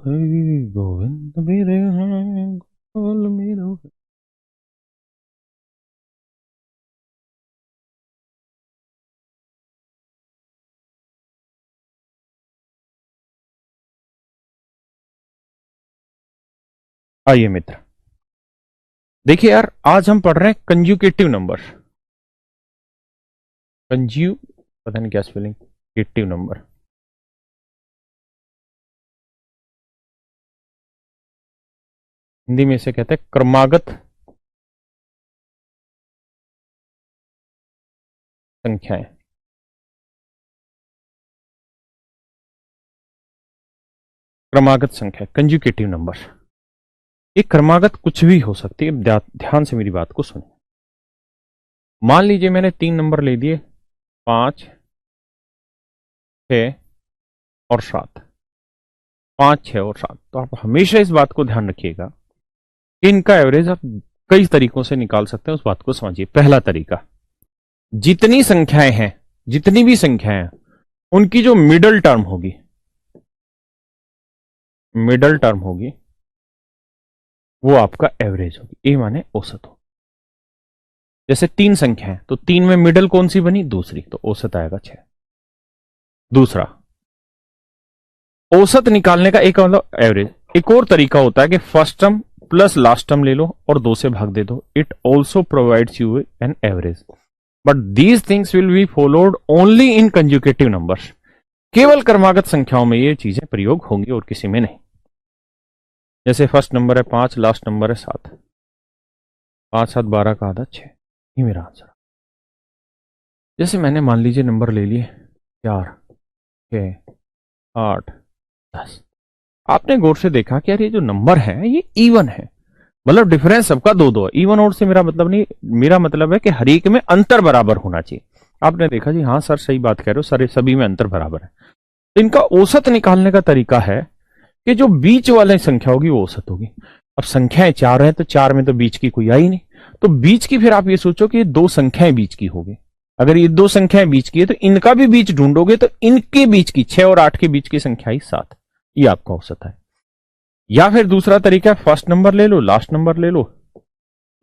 है गोविंद मेरे हैं गोपाल मेरा। आइए मित्र, देखिए यार, आज हम पढ़ रहे हैं कंजुगेटिव नंबर। कंज्यू पता नहीं क्या स्पेलिंग, गेटिव नंबर। हिंदी में इसे कहते हैं क्रमागत संख्याएं। क्रमागत संख्या, कंजुगेटिव नंबर। ये क्रमागत कुछ भी हो सकती है। ध्यान से मेरी बात को सुनिए। मान लीजिए मैंने 3 नंबर ले दिए, 5, 6 और 7। 5, 6 और 7। तो आप हमेशा इस बात को ध्यान रखिएगा कि इनका एवरेज आप कई तरीकों से निकाल सकते हैं। उस बात को समझिए। पहला तरीका, जितनी संख्याएं हैं, जितनी भी संख्याएं हैं, उनकी जो मिडल टर्म होगी, मिडल टर्म होगी, वो आपका एवरेज होगी। ए माने औसत हो। जैसे 3 संख्याएं, तो 3 में मिडल कौन सी बनी? दूसरी, तो औसत आएगा 6। दूसरा, औसत निकालने का एक मतलब एवरेज। एक और तरीका होता है कि first term plus last term ले लो और 2 से भाग दे दो। It also provides you an average, but these things will be followed only in conjugative numbers. केवल क्रमागत संख्याओं में ये चीजें प्रयोग होंगी और किसी में नहीं। जैसे फर्स्ट नंबर है 5, लास्ट नंबर है 7। 5, 7, 12 का आधा 6। ये मेरा आंसर। जैसे मैंने मान लीजिए नंबर ले लिए 4, 6, 8, 10। आपने गौर से देखा कि यार ये जो नंबर है ये इवन है, मतलब डिफरेंस सबका 2-2 है। इवन और से मेरा मतलब नहीं, मेरा मतलब है कि हर एक में अंतर बराबर होना चाहिए। आपने देखा जी, हाँ सर सही बात कह रहे हो सर, ये सभी में अंतर बराबर है। तो इनका औसत निकालने का तरीका है कि जो बीच वाली संख्या होगी वो औसत होगी। अब संख्याएं 4 हैं तो 4 में तो बीच की कोई आई नहीं, तो बीच की फिर आप ये सोचो कि 2 संख्याएं बीच की होगी। अगर ये 2 संख्याएं बीच की है तो इनका भी बीच ढूंढोगे तो इनके बीच की 6 और 8 के बीच की संख्या ही 7। ये आपका औसत है। या फिर दूसरा तरीका, फर्स्ट नंबर ले लो, लास्ट नंबर ले लो,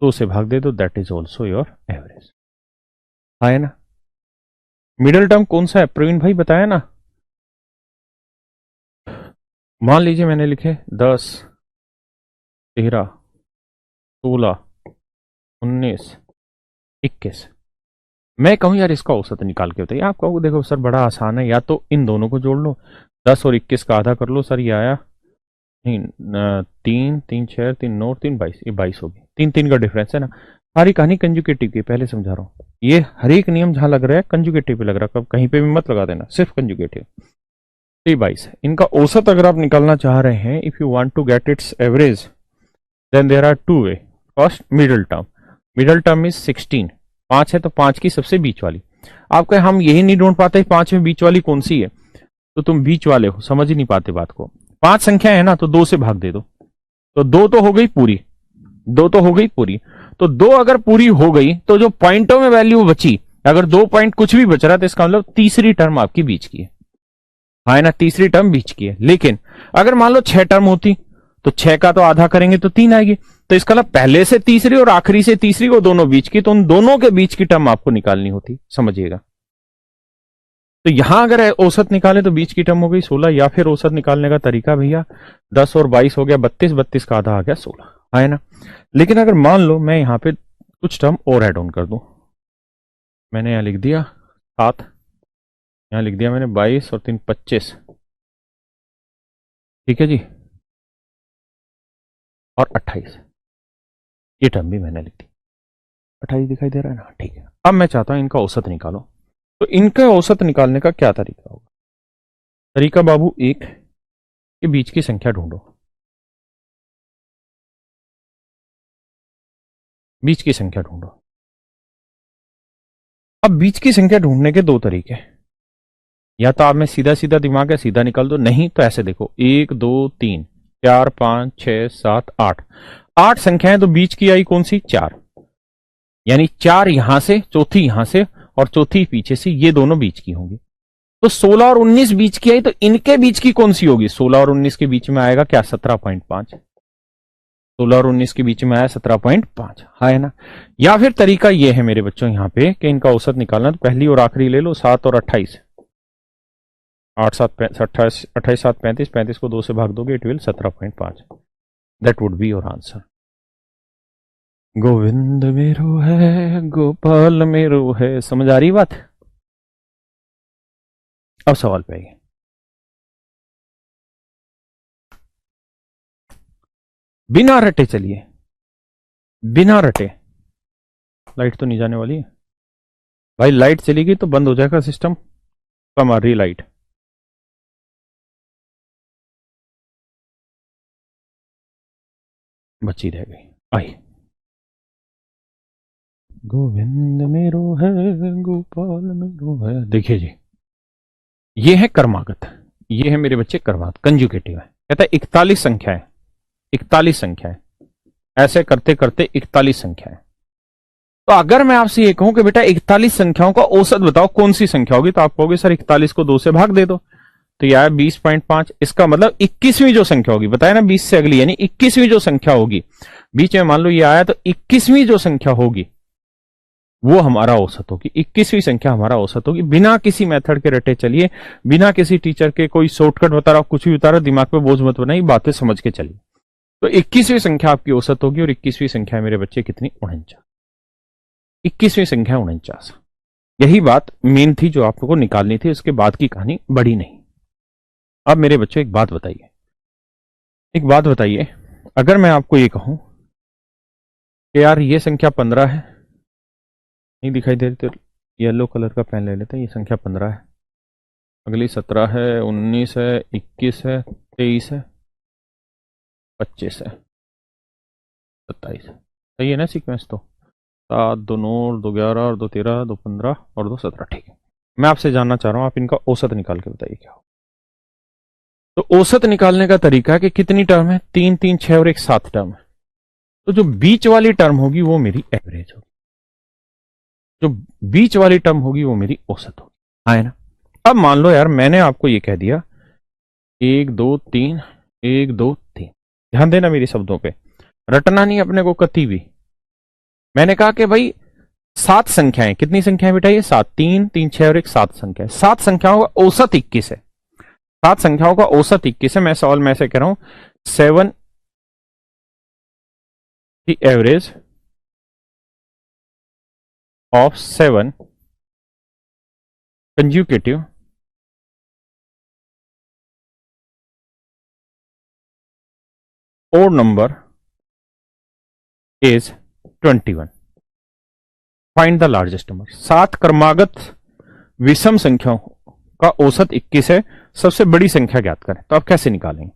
2 से भाग दे दो, that is also your average. है ना? मिडिल टर्म कौन सा है प्रवीण भाई, बताया ना। मान लीजिए मैंने लिखे 10, 13, 16, 19, 21। मैं कहूं यार इसका औसत निकाल के बताइए। आप कहोगे देखो सर बड़ा आसान है, या तो इन दोनों को जोड़ लो, 10 और 21 का आधा कर लो। सर ये आया नहीं, 3, 3, 6, 3, 9, 3, 22। ये 22 होगी। 3, 3 का डिफरेंस है ना। सारी कहानी कंजुगेटिव की, पहले समझा रहा हूं। ये हर एक नियम जहां लग रहा है कंजुगेटिव पे लग रहा है, कहीं पे भी मत लगा देना, सिर्फ कंजुगेटिव। 22 है। इनका औसत अगर आप निकालना चाह रहे हैं, if you want to get its average, then there are 2 way. First, middle term. Middle term is 16। 5 है तो 5 की सबसे बीच वाली। आप कहे हम यही नहीं ढूंढ पाते 5 में बीच वाली कौन सी है, तो तुम बीच वाले हो, समझ ही नहीं पाते बात को। 5 संख्या है ना, तो 2 से भाग दे दो, तो 2 तो हो गई पूरी। 2 तो हो गई पूरी। तो 2 अगर पूरी हो गई तो जो पॉइंटों में वैल्यू बची, अगर 2 पॉइंट कुछ भी बच रहा है तो इसका मतलब तीसरी टर्म आपकी बीच की है। हाँ ना, तीसरी टर्म बीच की है। लेकिन अगर मान लो 6 टर्म होती तो 6 का तो आधा करेंगे तो 3 आएगी। तो इसका मतलब पहले से तीसरी और आखिरी से तीसरी को दोनों बीच की, तो उन दोनों के बीच की टर्म आपको निकालनी होती। समझिएगा। तो यहां अगर औसत निकाले तो बीच की टर्म हो गई 16, या फिर औसत निकालने का तरीका भैया 10 और 22 हो गया 32, 32 का आधा आ गया 16। है ना। लेकिन अगर मान लो मैं यहां पे कुछ टर्म और ऐड ऑन कर दूं, मैंने यहां लिख दिया 7, यहां लिख दिया मैंने 22 और 3, 25। ठीक है जी, और 28। ये टर्म भी मैंने लिख दी। 28 दिखाई दे रहा है ना। ठीक है, अब मैं चाहता हूं इनका औसत निकालो। तो इनका औसत निकालने का क्या तरीका होगा? तरीका बाबू एक, के बीच की संख्या ढूंढो। बीच की संख्या ढूंढो। अब बीच की संख्या ढूंढने के 2 तरीके, या तो आप में सीधा सीधा दिमाग है सीधा निकाल दो, नहीं तो ऐसे देखो 1, 2, 3, 4, 5, 6, 7, 8। 8 संख्याएं तो बीच की आई कौन सी? 4। यानी 4 यहां से, चौथी यहां से और चौथी पीछे से, ये दोनों बीच की होंगी। तो 16 और 19 बीच की आई, तो इनके बीच की कौन सी होगी? 16 और 19 के बीच में आएगा क्या? 17.5। 16 और 19 के बीच में आया 17.5, है ना? या फिर तरीका ये है मेरे बच्चों यहां पे कि इनका औसत निकालना, तो पहली और आखिरी ले लो, 7 और 28, 8 7 28, 28 7 35, 35 को 2 से भाग दोगे, it will 17.5। That would be your answer. Govind मेरो है, गोपाल मेरो है। समझ आ रही बात? अब सवाल पे आइए। बिना रटे चलिए, बिना रटे। लाइट तो नहीं जाने वाली है भाई, लाइट चलेगी तो बंद हो जाएगा सिस्टम। कम आ रही लाइट। बची रह गई। आई, गोविंद मेरो है, गोपाल मेरो है। देखिए जी, ये है कर्मागत, ये है मेरे बच्चे कर्मागत, कंजुगेटिव है। कहता है 41 संख्या है, 41 संख्या है, ऐसे करते करते 41 संख्या है। तो अगर मैं आपसे ये कहूं कि बेटा 41 संख्याओं का औसत बताओ कौन सी संख्या होगी, तो आप कहोगे सर 41 को 2 से भाग दे दो, तो यह है 20.5। इसका मतलब 21वीं जो संख्या होगी, बताया ना 20 से अगली, यानी 21वीं जो संख्या होगी, बीच में मान लो ये आया, तो 21वीं जो संख्या होगी वो हमारा औसत होगी। 21वीं संख्या हमारा औसत होगी। बिना किसी मेथड के रटे चलिए, बिना किसी टीचर के कोई शॉर्टकट बता रहा, कुछ भी बता रहा, दिमाग पे बोझ मत बनाइए, बातें समझ के चलिए। तो 21वीं संख्या आपकी औसत होगी, और 21वीं संख्या मेरे बच्चे कितनी? 49। 21वीं संख्या 49। यही बात मेन थी जो आप लोगों को निकालनी थी, उसके बाद की कहानी बड़ी नहीं। अब मेरे बच्चों एक बात बताइए, एक बात बताइए, अगर मैं आपको ये कहूं कि यार ये संख्या 15 है, नहीं दिखाई दे रही तो येलो कलर का पेन ले लेते हैं, ये संख्या 15 है, अगली 17 है, 19 है, 21 है, 23 है, 25 है, 27 है। सही है ना सीक्वेंस? तो 7 2 9 और 2 11 और 2 13 2 15 और 2 17। ठीक है, मैं आपसे जानना चाह रहा हूं, आप इनका औसत निकाल के बताइए क्या हो। तो औसत निकालने का तरीका है कि कितनी टर्म है? 3 3 6 और एक 7 टर्म है। तो जो बीच वाली टर्म होगी वो मेरी एवरेज होगी, जो बीच वाली टर्म होगी वो मेरी औसत होगी, है ना? अब मान लो यार मैंने आपको ये कह दिया 1 2 3, 1 2 3। ध्यान देना मेरी शब्दों पे, रटना नहीं अपने को कति भी। मैंने कहा कि भाई 7 संख्याएं, कितनी संख्याएं बेटा? ये 7, 3 3 6 और एक 7 संख्या है। 7 संख्याओं का औसत 21 है, 7 संख्याओं का औसत 21 है। मैं सवाल में से कह रहा हूं 7 की average of 7 consecutive odd number is 21। Find the largest number. 7 क्रमागत विषम संख्याओं का औसत 21 है, सबसे बड़ी संख्या ज्ञात करें। तो आप कैसे निकालेंगे?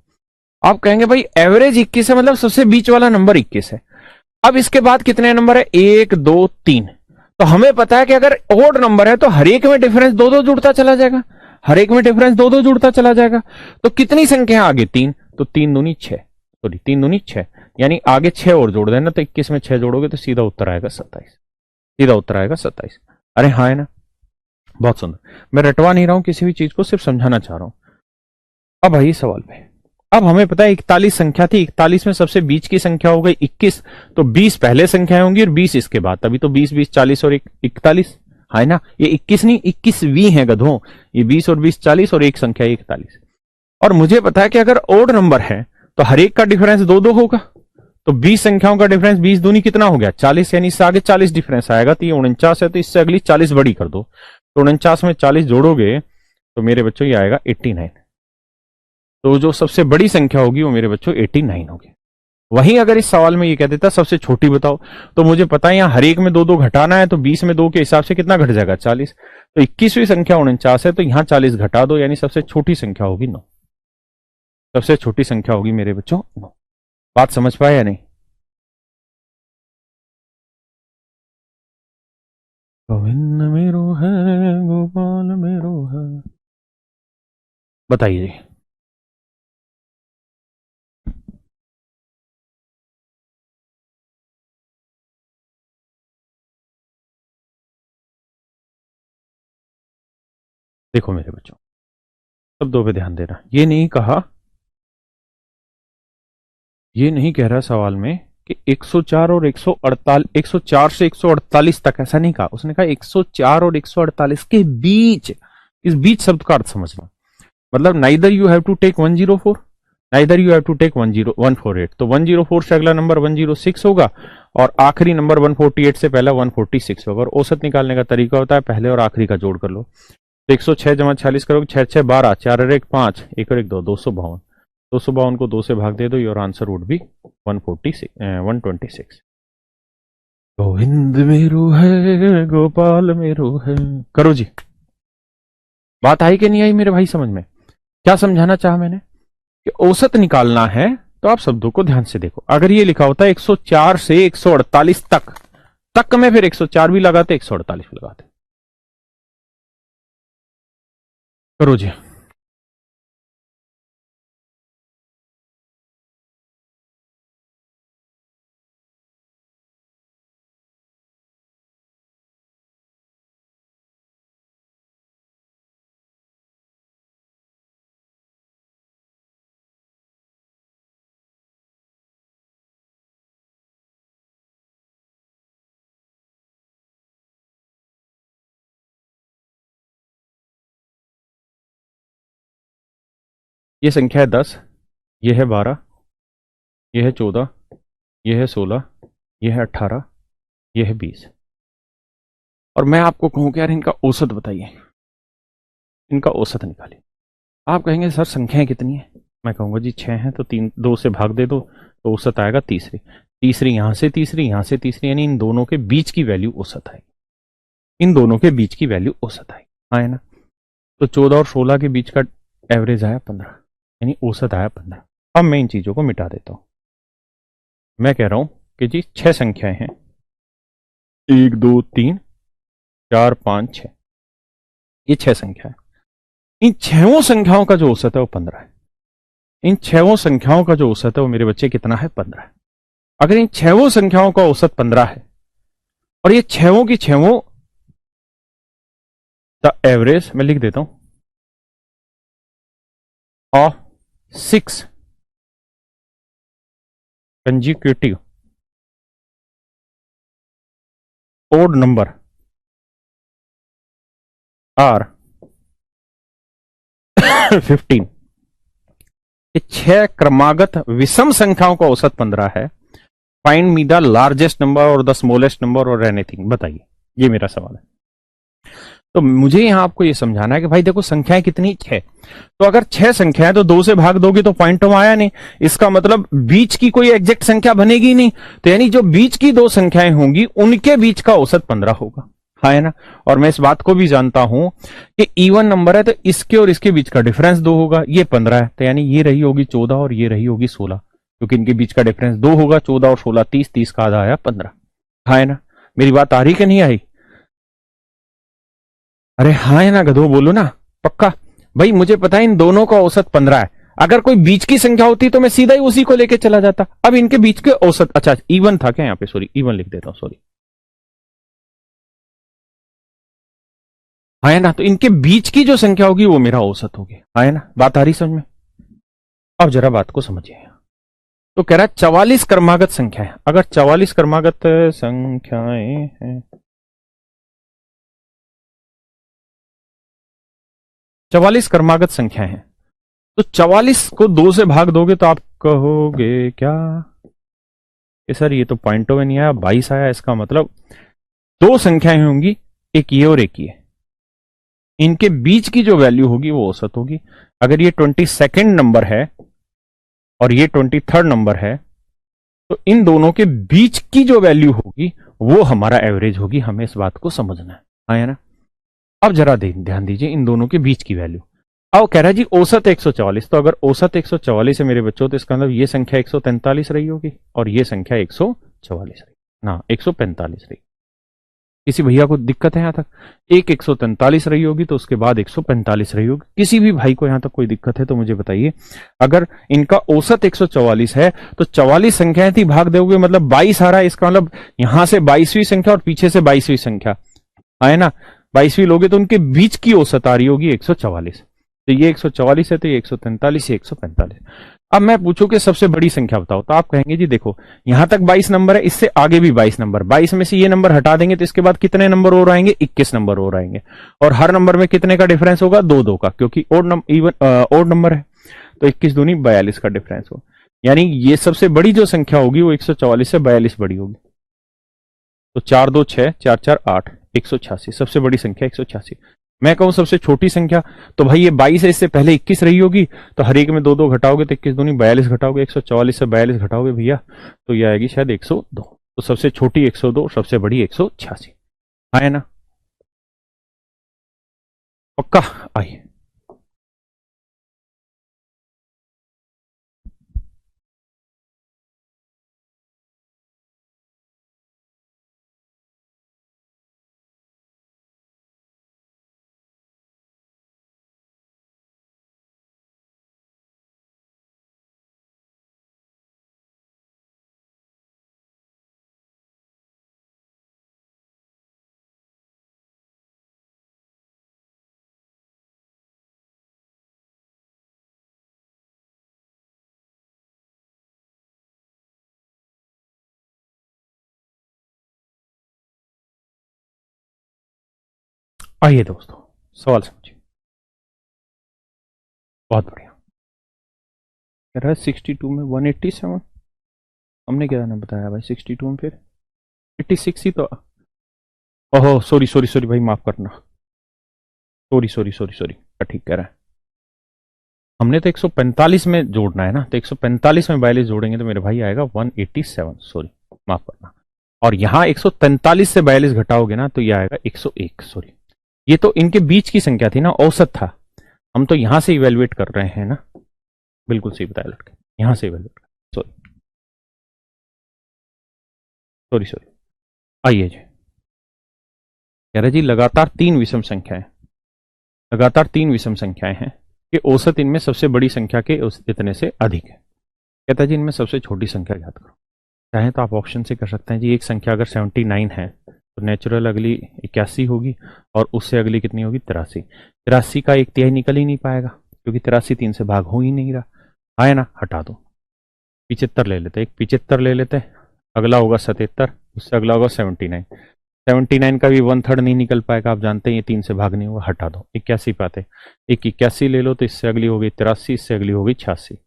आप कहेंगे भाई एवरेज 21 है, मतलब सबसे बीच वाला नंबर 21 है। अब इसके बाद कितने नंबर है? 1 2 3। तो हमें पता है कि अगर ओड नंबर है तो हर एक में डिफरेंस दो दो जुड़ता चला जाएगा, हर एक में डिफरेंस दो दो जुड़ता चला जाएगा। तो कितनी संख्या आगे? 3। तो 3 दूनी 6, सॉरी 3 दूनी 6, यानी आगे 6 और जोड़ देना, तो 21 में 6 जोड़ोगे तो सीधा उत्तर आएगा 27। सीधा उत्तर आएगा 27। अरे हाँ, है ना? बहुत सुंदर। मैं रटवा नहीं रहा हूं किसी भी चीज को, सिर्फ समझाना चाह रहा हूं। अब आइए सवाल पे। अब हमें पता है 41 संख्या थी, 41 में सबसे बीच की संख्या हो गई 21, तो 20 पहले संख्याएं होंगी और 20 इसके बाद, तभी तो 20 20 40 और 41, है ना? ये 21 नहीं, 21वीं है गधों। ये 20 और 20 40 और एक संख्या 41। और मुझे पता है कि अगर ओड नंबर है तो हर एक का डिफरेंस दो दो होगा। तो 20 संख्याओं का डिफरेंस 20 दूनी कितना हो गया? 40, यानी इससे आगे 40 डिफरेंस आएगा। तो ये 49 है, तो इससे अगली 40 बड़ी कर दो, तो 49 में 40 जोड़ोगे तो मेरे बच्चों ये आएगा 89। तो जो सबसे बड़ी संख्या होगी वो मेरे बच्चों 89 होगी। वहीं अगर इस सवाल में ये कह देता सबसे छोटी बताओ, तो मुझे पता है यहां हर एक में दो दो घटाना है, तो 20 में 2 के हिसाब से कितना घट जाएगा? 40। तो 21वीं संख्या 49 है, तो यहां 40 घटा दो, यानी सबसे छोटी संख्या होगी 9। सबसे छोटी संख्या होगी मेरे बच्चों 9। बात समझ पाए या नहीं? गोविंद मेरो है, गोपाल मेरो है। बताइए। देखो मेरे बच्चों, शब्दों पे ध्यान देना। ये नहीं कहा, ये नहीं कह रहा सवाल में कि 104 और 148, 104 से 148 तक, ऐसा नहीं कहा। उसने कहा 104 और 148 के बीच, इस बीच शब्द का अर्थ समझना। मतलब neither you have to take 104, neither you have to take 148। तो 104 से अगला नंबर 106 होगा और आखिरी नंबर 148 से पहला 146 होगा। और औसत निकालने का तरीका होता है पहले और आखिरी का जोड़ कर लो। तो 106 जमा 46 करोगे, 6 6 12, 4 और 1 5, 1 और 1 2, 252। 252 को 2 से भाग दे दो, your answer would be 126। Govind मेरो है, गोपाल मेरो है। करो जी, बात आई कि नहीं आई मेरे भाई समझ में? क्या समझाना चाहा मैंने कि औसत निकालना है तो आप शब्दों को ध्यान से देखो। अगर ये लिखा होता है 104 से 148 तक में फिर 104 भी लगाते, 148 भी लगाते। करो जी। ये संख्या है 10, ये है 12, ये है 14, ये है 16, ये है 18, ये है 20। और मैं आपको कहूं कि यार इनका औसत बताइए, इनका औसत निकालिए। आप कहेंगे सर संख्याएं कितनी है? मैं कहूंगा जी 6 हैं, तो 2 से भाग दे दो तो औसत आएगा तीसरी। तीसरी यहां से तीसरी, यहां से तीसरी, यानी इन दोनों के बीच की वैल्यू औसत आएगी। इन दोनों के बीच की वैल्यू औसत आएगी, आए ना? तो 14 और 16 के बीच का एवरेज आया 15, यानी औसत आया 15। अब मैं इन चीजों को मिटा देता हूं। मैं कह रहा हूं कि जी 6 संख्याएं हैं, 1 2 3 4 5 6, ये 6 संख्या है। इन 6 संख्याओं का जो औसत है वो 15 है। इन 6 संख्याओं का जो औसत है वो मेरे बच्चे कितना है? 15 है। अगर इन 6 संख्याओं का औसत 15 है और ये 6 की 6 द एवरेज, मैं लिख देता हूं, of 6 consecutive odd number are 15। ये 6 क्रमागत विषम संख्याओं का औसत 15 है। Find me the largest number और द स्मॉलेस्ट नंबर और एनीथिंग। बताइए, ये मेरा सवाल है। तो मुझे यहां आपको ये समझाना है कि भाई देखो संख्याएं कितनी? 6। तो अगर 6 संख्याएं तो 2 से भाग दोगे तो पॉइंट में आया नहीं, इसका मतलब बीच की कोई एग्जैक्ट संख्या बनेगी नहीं। तो यानी जो बीच की 2 संख्याएं होंगी उनके बीच का औसत 15 होगा, है ना? और मैं इस बात को भी जानता हूं कि इवन नंबर है तो इसके और इसके बीच का डिफरेंस 2 होगा, ये 15 है। तो यानी ये रही होगी 14 और ये रही होगी 16, क्योंकि इनके बीच का डिफरेंस 2 होगा। 14 और 16 30, 30 का आधा आया 15, है ना? मेरी बात आ रही कि नहीं आई? अरे हाँ है ना गधो, बोलो ना पक्का। भाई मुझे पता है इन दोनों का औसत 15 है। अगर कोई बीच की संख्या होती तो मैं सीधा ही उसी को लेके चला जाता। अब इनके बीच के औसत, अच्छा इवन था क्या यहाँ पे? सॉरी, इवन लिख देता हूं, सॉरी। हाँ है ना? तो इनके बीच की जो संख्या होगी वो मेरा औसत होगी, हाँ है ना? बात आ रही समझ में? अब जरा बात को समझिए। तो कह रहा है 44 क्रमागत संख्या है। अगर 44 क्रमागत संख्याएं हैं, 44 क्रमागत संख्या है, तो 44 को 2 से भाग दोगे तो आप कहोगे क्या कि सर ये तो पॉइंटों में नहीं आया, 22 आया। इसका मतलब 2 संख्याएं होंगी, एक ये और एक ये, इनके बीच की जो वैल्यू होगी वो औसत होगी। अगर ये 22nd नंबर है और ये 23rd नंबर है तो इन दोनों के बीच की जो वैल्यू होगी वो हमारा एवरेज होगी। हमें इस बात को समझना है ना? अब जरा ध्यान दीजिए इन दोनों के बीच की वैल्यू। अब कह रहा है जी औसत 144। तो अगर औसत 144 है मेरे बच्चों तो इसका मतलब ये संख्या 143 रही होगी और ये संख्या 144 रही ना, 145 रही। किसी भैया को दिक्कत है यहां तक? 143 रही होगी तो उसके बाद 145 रही होगी। किसी भी भाई को यहां तक कोई दिक्कत है तो मुझे बताइए। अगर इनका औसत 144 है तो 44 संख्याएं थी, भाग दोगे मतलब 22 आ रहा है। इसका मतलब यहां से 22वीं संख्या और पीछे से 22वीं संख्या, है ना? 22वीं लोगे तो उनके बीच की औसत आ रही होगी 144। तो ये 144 है, तो ये 143, ये 145। अब मैं पूछूं कि सबसे बड़ी संख्या बताओ, तो आप कहेंगे जी देखो यहां तक 22 नंबर है, इससे आगे भी 22 नंबर, 22 में से ये नंबर हटा देंगे तो इसके बाद कितने नंबर और आएंगे, 21 नंबर और आएंगे। और हर नंबर में कितने का डिफरेंस होगा, दो दो का, क्योंकि ओड नंबर है, तो 21 दूनी 42 का डिफरेंस हो। यानी ये सबसे बड़ी जो संख्या होगी वो 144 से 42 बड़ी होगी। तो 4 2 6, 4 4 8, 186 सबसे बड़ी संख्या 186। मैं कहूं सबसे छोटी संख्या, तो भाई ये 22 है, इससे पहले 21 रही होगी, तो हर एक में दो दो घटाओगे तो 21 दूनी 42 घटाओगे, 144 से 42 घटाओगे भैया, तो ये आएगी शायद 102। तो सबसे छोटी 102, सबसे बड़ी 186। है ना, पक्का। आइए, आइए दोस्तों, सवाल समझिए। बहुत बढ़िया, कह रहा है 62 में 187, हमने क्या ना बताया भाई 62 में, फिर 86 ही तो। ओहो सॉरी सॉरी सॉरी भाई, माफ करना, सॉरी सॉरी सॉरी सॉरी, ठीक कह रहा है। हमने तो 145 में जोड़ना है ना, तो 145 में 42 जोड़ेंगे तो मेरे भाई आएगा 187, सॉरी माफ करना। और यहां 143 से 42 घटाओगे ना तो ये आएगा 101, सॉरी। ये तो इनके बीच की संख्या थी ना, औसत था, हम तो यहां से इवेलुएट कर रहे हैं ना। बिल्कुल सही बताया लड़के, यहां से इवेलुएट कर, सॉरी सॉरी सॉरी। आइए जी, कह रहे जी लगातार तीन विषम संख्याएं, लगातार तीन विषम संख्याएं हैं कि औसत इनमें सबसे बड़ी संख्या के इतने से अधिक है। कहता है जी इनमें सबसे छोटी संख्या ज्ञात करो। चाहे तो आप ऑप्शन से कर सकते हैं जी, एक संख्या अगर 79 है तो नेचुरल अगली 81 होगी, और उससे अगली कितनी होगी 83। 83 का एक तिहाई निकल ही नहीं पाएगा, क्योंकि 83 3 से भाग हो ही नहीं रहा, आए ना, हटा दो। 75 ले लेते, एक 75 ले लेते, अगला होगा 77, उससे अगला होगा 79। 79 का भी 1/3 नहीं निकल पाएगा, आप जानते हैं ये 3 से भाग नहीं होगा, हटा दो। 81 पाते, एक 81 ले लो, तो इससे अगली होगी 83, इससे अगली होगी 86,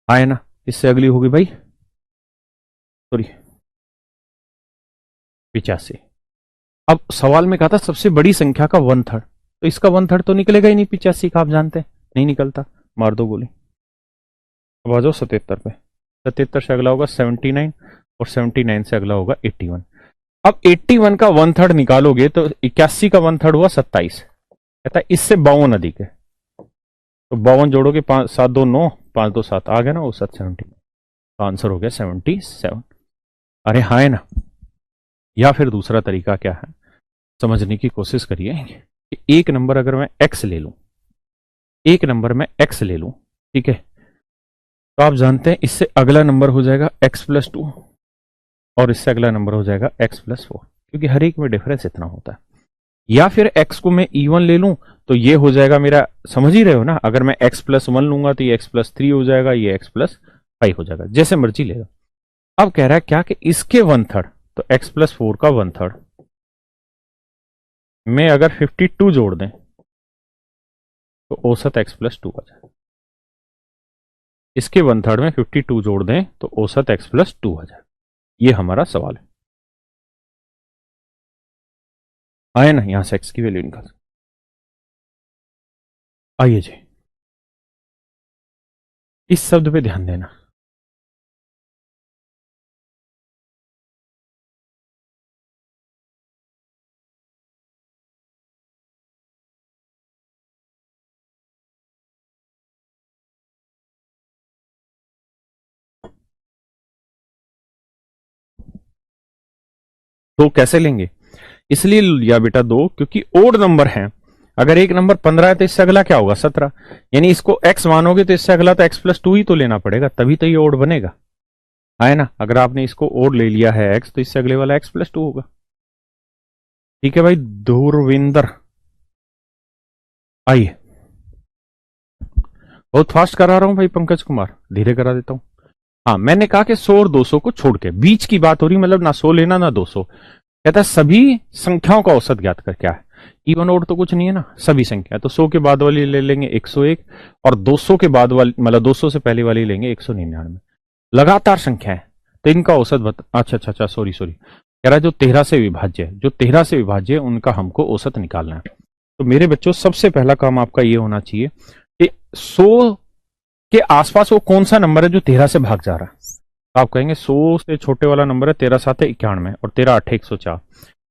आए ना, इससे अगली होगी भाई सॉरी 85। अब सवाल में कहा था सबसे बड़ी संख्या का 1/3, तो इसका 1/3 तो निकलेगा ही नहीं 85 का, आप जानते हैं नहीं निकलता, मार दो गोली। अब आ जाओ 77 पे, 77 से अगला होगा 79, और 79 से अगला होगा 81। अब 81 का 1/3 निकालोगे तो 81 का 1/3 हुआ 27, कहता है इससे 52 अधिक है, तो 52 जोड़ोगे, 5 7 2 9, 5 2 7, आ गया ना वो 70, तो आंसर हो गया 77। अरे हाँ है ना। या फिर दूसरा तरीका क्या है, समझने की कोशिश करिए कि एक नंबर अगर मैं x ले लूं, एक नंबर में x ले लूं, ठीक है, तो आप जानते हैं इससे अगला नंबर हो जाएगा x+2, और इससे अगला नंबर हो जाएगा x+4, क्योंकि हर एक में डिफरेंस इतना होता है। या फिर x को मैं इवन ले लूं, तो ये हो जाएगा मेरा, समझ ही रहे हो ना, अगर मैं x+1 लूंगा तो ये x+3 हो जाएगा, ये x+5 हो जाएगा, जैसे मर्जी ले लो। अब कह रहा है क्या कि इसके 1/3, तो x+4 का 1/3 में अगर 52 जोड़ दें तो औसत x+2 आ जाए। इसके 1/3 में 52 जोड़ दें तो औसत x+2 आ जाए। ये हमारा सवाल है, आए ना, यहां से x की वैल्यू निकाल। आइए जी, इस शब्द पे ध्यान देना, तो कैसे लेंगे, इसलिए लिया बेटा दो, क्योंकि ओड नंबर है। अगर एक नंबर 15 है तो इससे अगला क्या होगा 17, यानी इसको x मानोगे तो इससे अगला तो x+2 ही तो लेना पड़ेगा, तभी तो ये ओड बनेगा, है ना। अगर आपने इसको ओड ले लिया है x, तो इससे अगले वाला x+2 होगा। ठीक है भाई धुरविंदर, आइए बहुत फास्ट करा रहा हूं भाई पंकज कुमार, धीरे करा देता हूं। हाँ, मैंने कहा कि 100 और 200 को छोड़ के बीच की बात हो रही, मतलब ना 100 लेना ना 200। कहता है सभी संख्याओं का औसत ज्ञात कर। क्या है, इवन ओड तो कुछ नहीं है ना, सभी संख्या। तो 100 के बाद वाली ले लेंगे 101, और 200 के बाद वाली, मतलब 200 से पहले वाली लेंगे 199। लगातार संख्या है तो इनका औसत बता। अच्छा अच्छा अच्छा, सॉरी सॉरी, कह रहा है जो 13 से विभाज्य है, जो 13 से विभाज्य है उनका हमको औसत निकालना है। तो मेरे बच्चों सबसे पहला काम आपका ये होना चाहिए कि 100 के आसपास वो कौन सा नंबर है जो 13 से भाग जा रहा है। तो आप कहेंगे 100 से छोटे वाला नंबर है 13 7 91, और 13 8 104।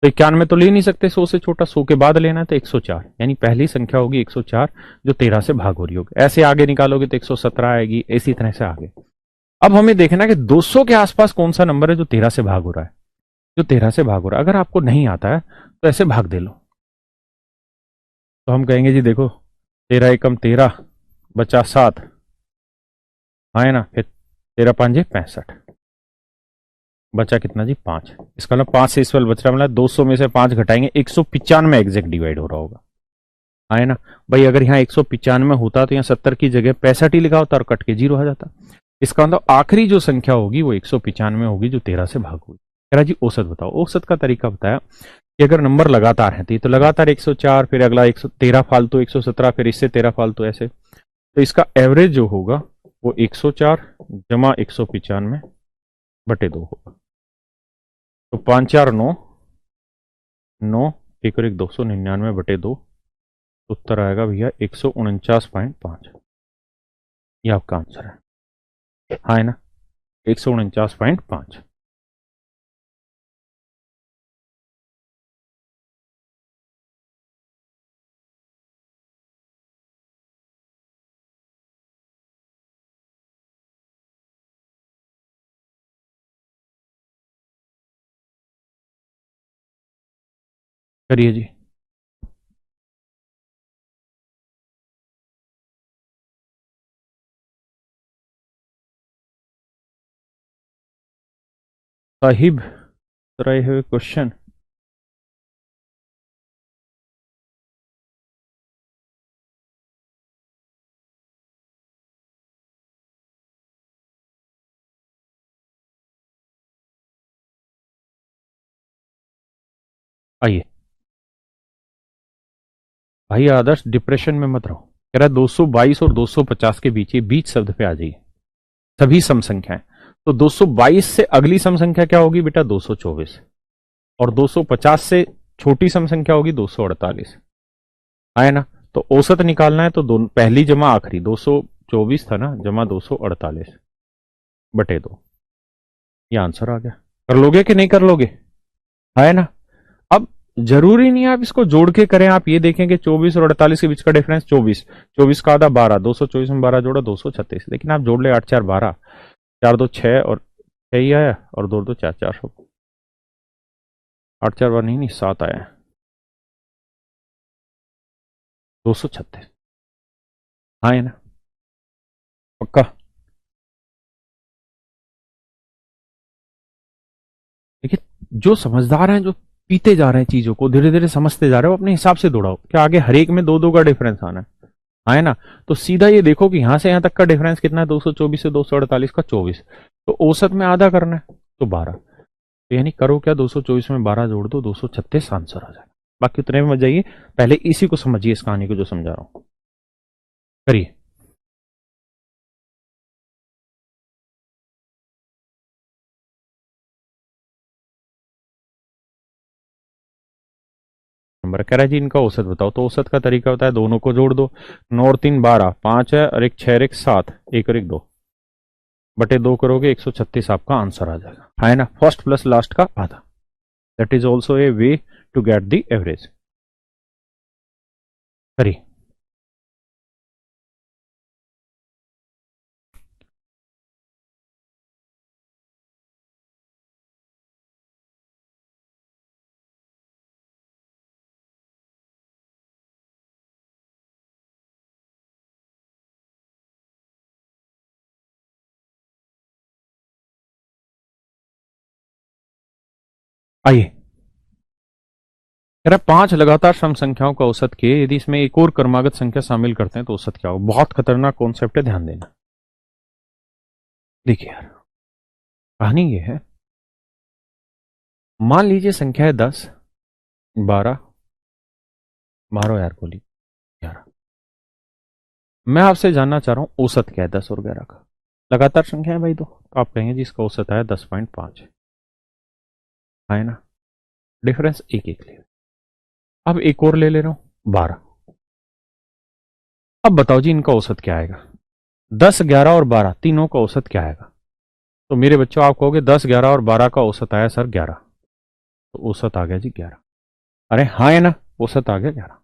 तो 91 तो ले नहीं सकते 100 से छोटा, 100 के बाद लेना है तो 104, यानी पहली संख्या होगी 104 जो 13 से भाग हो रही होगी। ऐसे आगे निकालोगे तो 117 आएगी, इसी तरह से आगे। अब हमें देखना है कि 200 के आसपास कौन सा नंबर है जो 13 से भाग हो रहा है, जो 13 से भाग हो रहा है। अगर आपको नहीं आता है तो ऐसे भाग दे लो। तो हम कहेंगे जी देखो 13 एकम 13, बचा 7, हाँ है ना, फिर 13 5 65, बचा कितना जी 5। इसका मतलब 5 से इस वाल बच रहा है, मतलब 200 में से 5 घटाएंगे 195 एग्जैक्ट डिवाइड हो रहा होगा, हाँ है ना। भाई अगर यहाँ 195 होता तो यहाँ 70 की जगह 65 ही लिखा होता और कट के 0 आ जाता। इसका मतलब आखिरी जो संख्या होगी वो 195 होगी जो 13 से भाग होगी। कह रहा जी औसत बताओ। औसत का तरीका बताया कि अगर नंबर लगातार है तो लगातार 104, फिर अगला 113 फालतू 117, फिर इससे 13 फालतू, ऐसे। तो इसका एवरेज जो होगा वो 104 जमा 195 बटे 2 होगा। तो 5 4 9, 9 एक और एक 299 बटे 2, उत्तर आएगा भैया 149.5। ये आपका आंसर है, हाँ है ना, 149.5। करिए जी। साहिब, sir I have a question. आइए। भाई आदर्श डिप्रेशन में मत रहो। कह रहा है 222 और 250 के बीच, ये बीच शब्द पे आ जाइए। सभी सम संख्याएं। तो 222 से अगली सम संख्या क्या होगी बेटा 224, और 250 से छोटी सम संख्या होगी 248, है ना। तो औसत निकालना है तो दोनों, पहली जमा आखिरी 224 था ना, जमा 248 बटे 2। ये आंसर आ गया। कर लोगे कि नहीं कर लोगे, है ना। अब जरूरी नहीं है आप इसको जोड़ के करें, आप ये देखें कि 24 और 48 के बीच का डिफरेंस 24, 24 का आधा 12, 224 में 12 जोड़ा 236, लेकिन आप जोड़ ले 8 4 12, 4 2 6 और 6 ही आया, और 2 2 4 4, 8 4 बार नहीं 7 आया, 236, हाँ है ना, पक्का। देखिए जो समझदार हैं, जो पीते जा रहे हैं चीजों को, धीरे धीरे समझते जा रहे हो, अपने हिसाब से दौड़ाओ, क्या आगे हर एक में 2 2 का डिफरेंस आना है, हाँ है ना। तो सीधा ये देखो कि यहां से यहां तक का डिफरेंस कितना है, 224 से 248 का 24, तो औसत में आधा करना है तो 12। तो यानी करो क्या, 224 में 12 जोड़ दो, 236 आंसर आ जाएगा। बाकी उतने में मत जाइए, पहले इसी को समझिए, इस कहानी को जो समझा रहा हूं, करिए। नंबर कह रहा है जी इनका औसत बताओ। तो औसत का तरीका होता है दोनों को जोड़ दो, 9 और 3 12, 5 है और एक 6 और एक 7, एक और एक 2 बटे 2 करोगे 136 आपका आंसर आ जाएगा, है ना। फर्स्ट प्लस लास्ट का आधा, that is also a way to get the average. करिए। आइए। कह रहा 5 लगातार सम संख्याओं का औसत के यदि इसमें एक और क्रमागत संख्या शामिल करते हैं तो औसत क्या होगा। बहुत खतरनाक कॉन्सेप्ट है, ध्यान देना। देखिए यार, कहानी ये है, मान लीजिए संख्या है 10, 12, मारो यार गोली, 11। मैं आपसे जानना चाह रहा हूं औसत क्या है 10 और 11 का। लगातार संख्या है भाई दो, तो आप कहेंगे जी इसका औसत आया 10.5 है ना। डिफरेंस एक एक ले। अब एक और ले ले रहा हूं 12। अब बताओ जी इनका औसत क्या आएगा। 10, 11 और 12 तीनों का औसत क्या आएगा। तो मेरे बच्चों आप कहोगे 10, 11 और 12 का औसत आया सर 11, तो औसत आ गया जी 11। अरे हाँ है ना, औसत आ गया 11।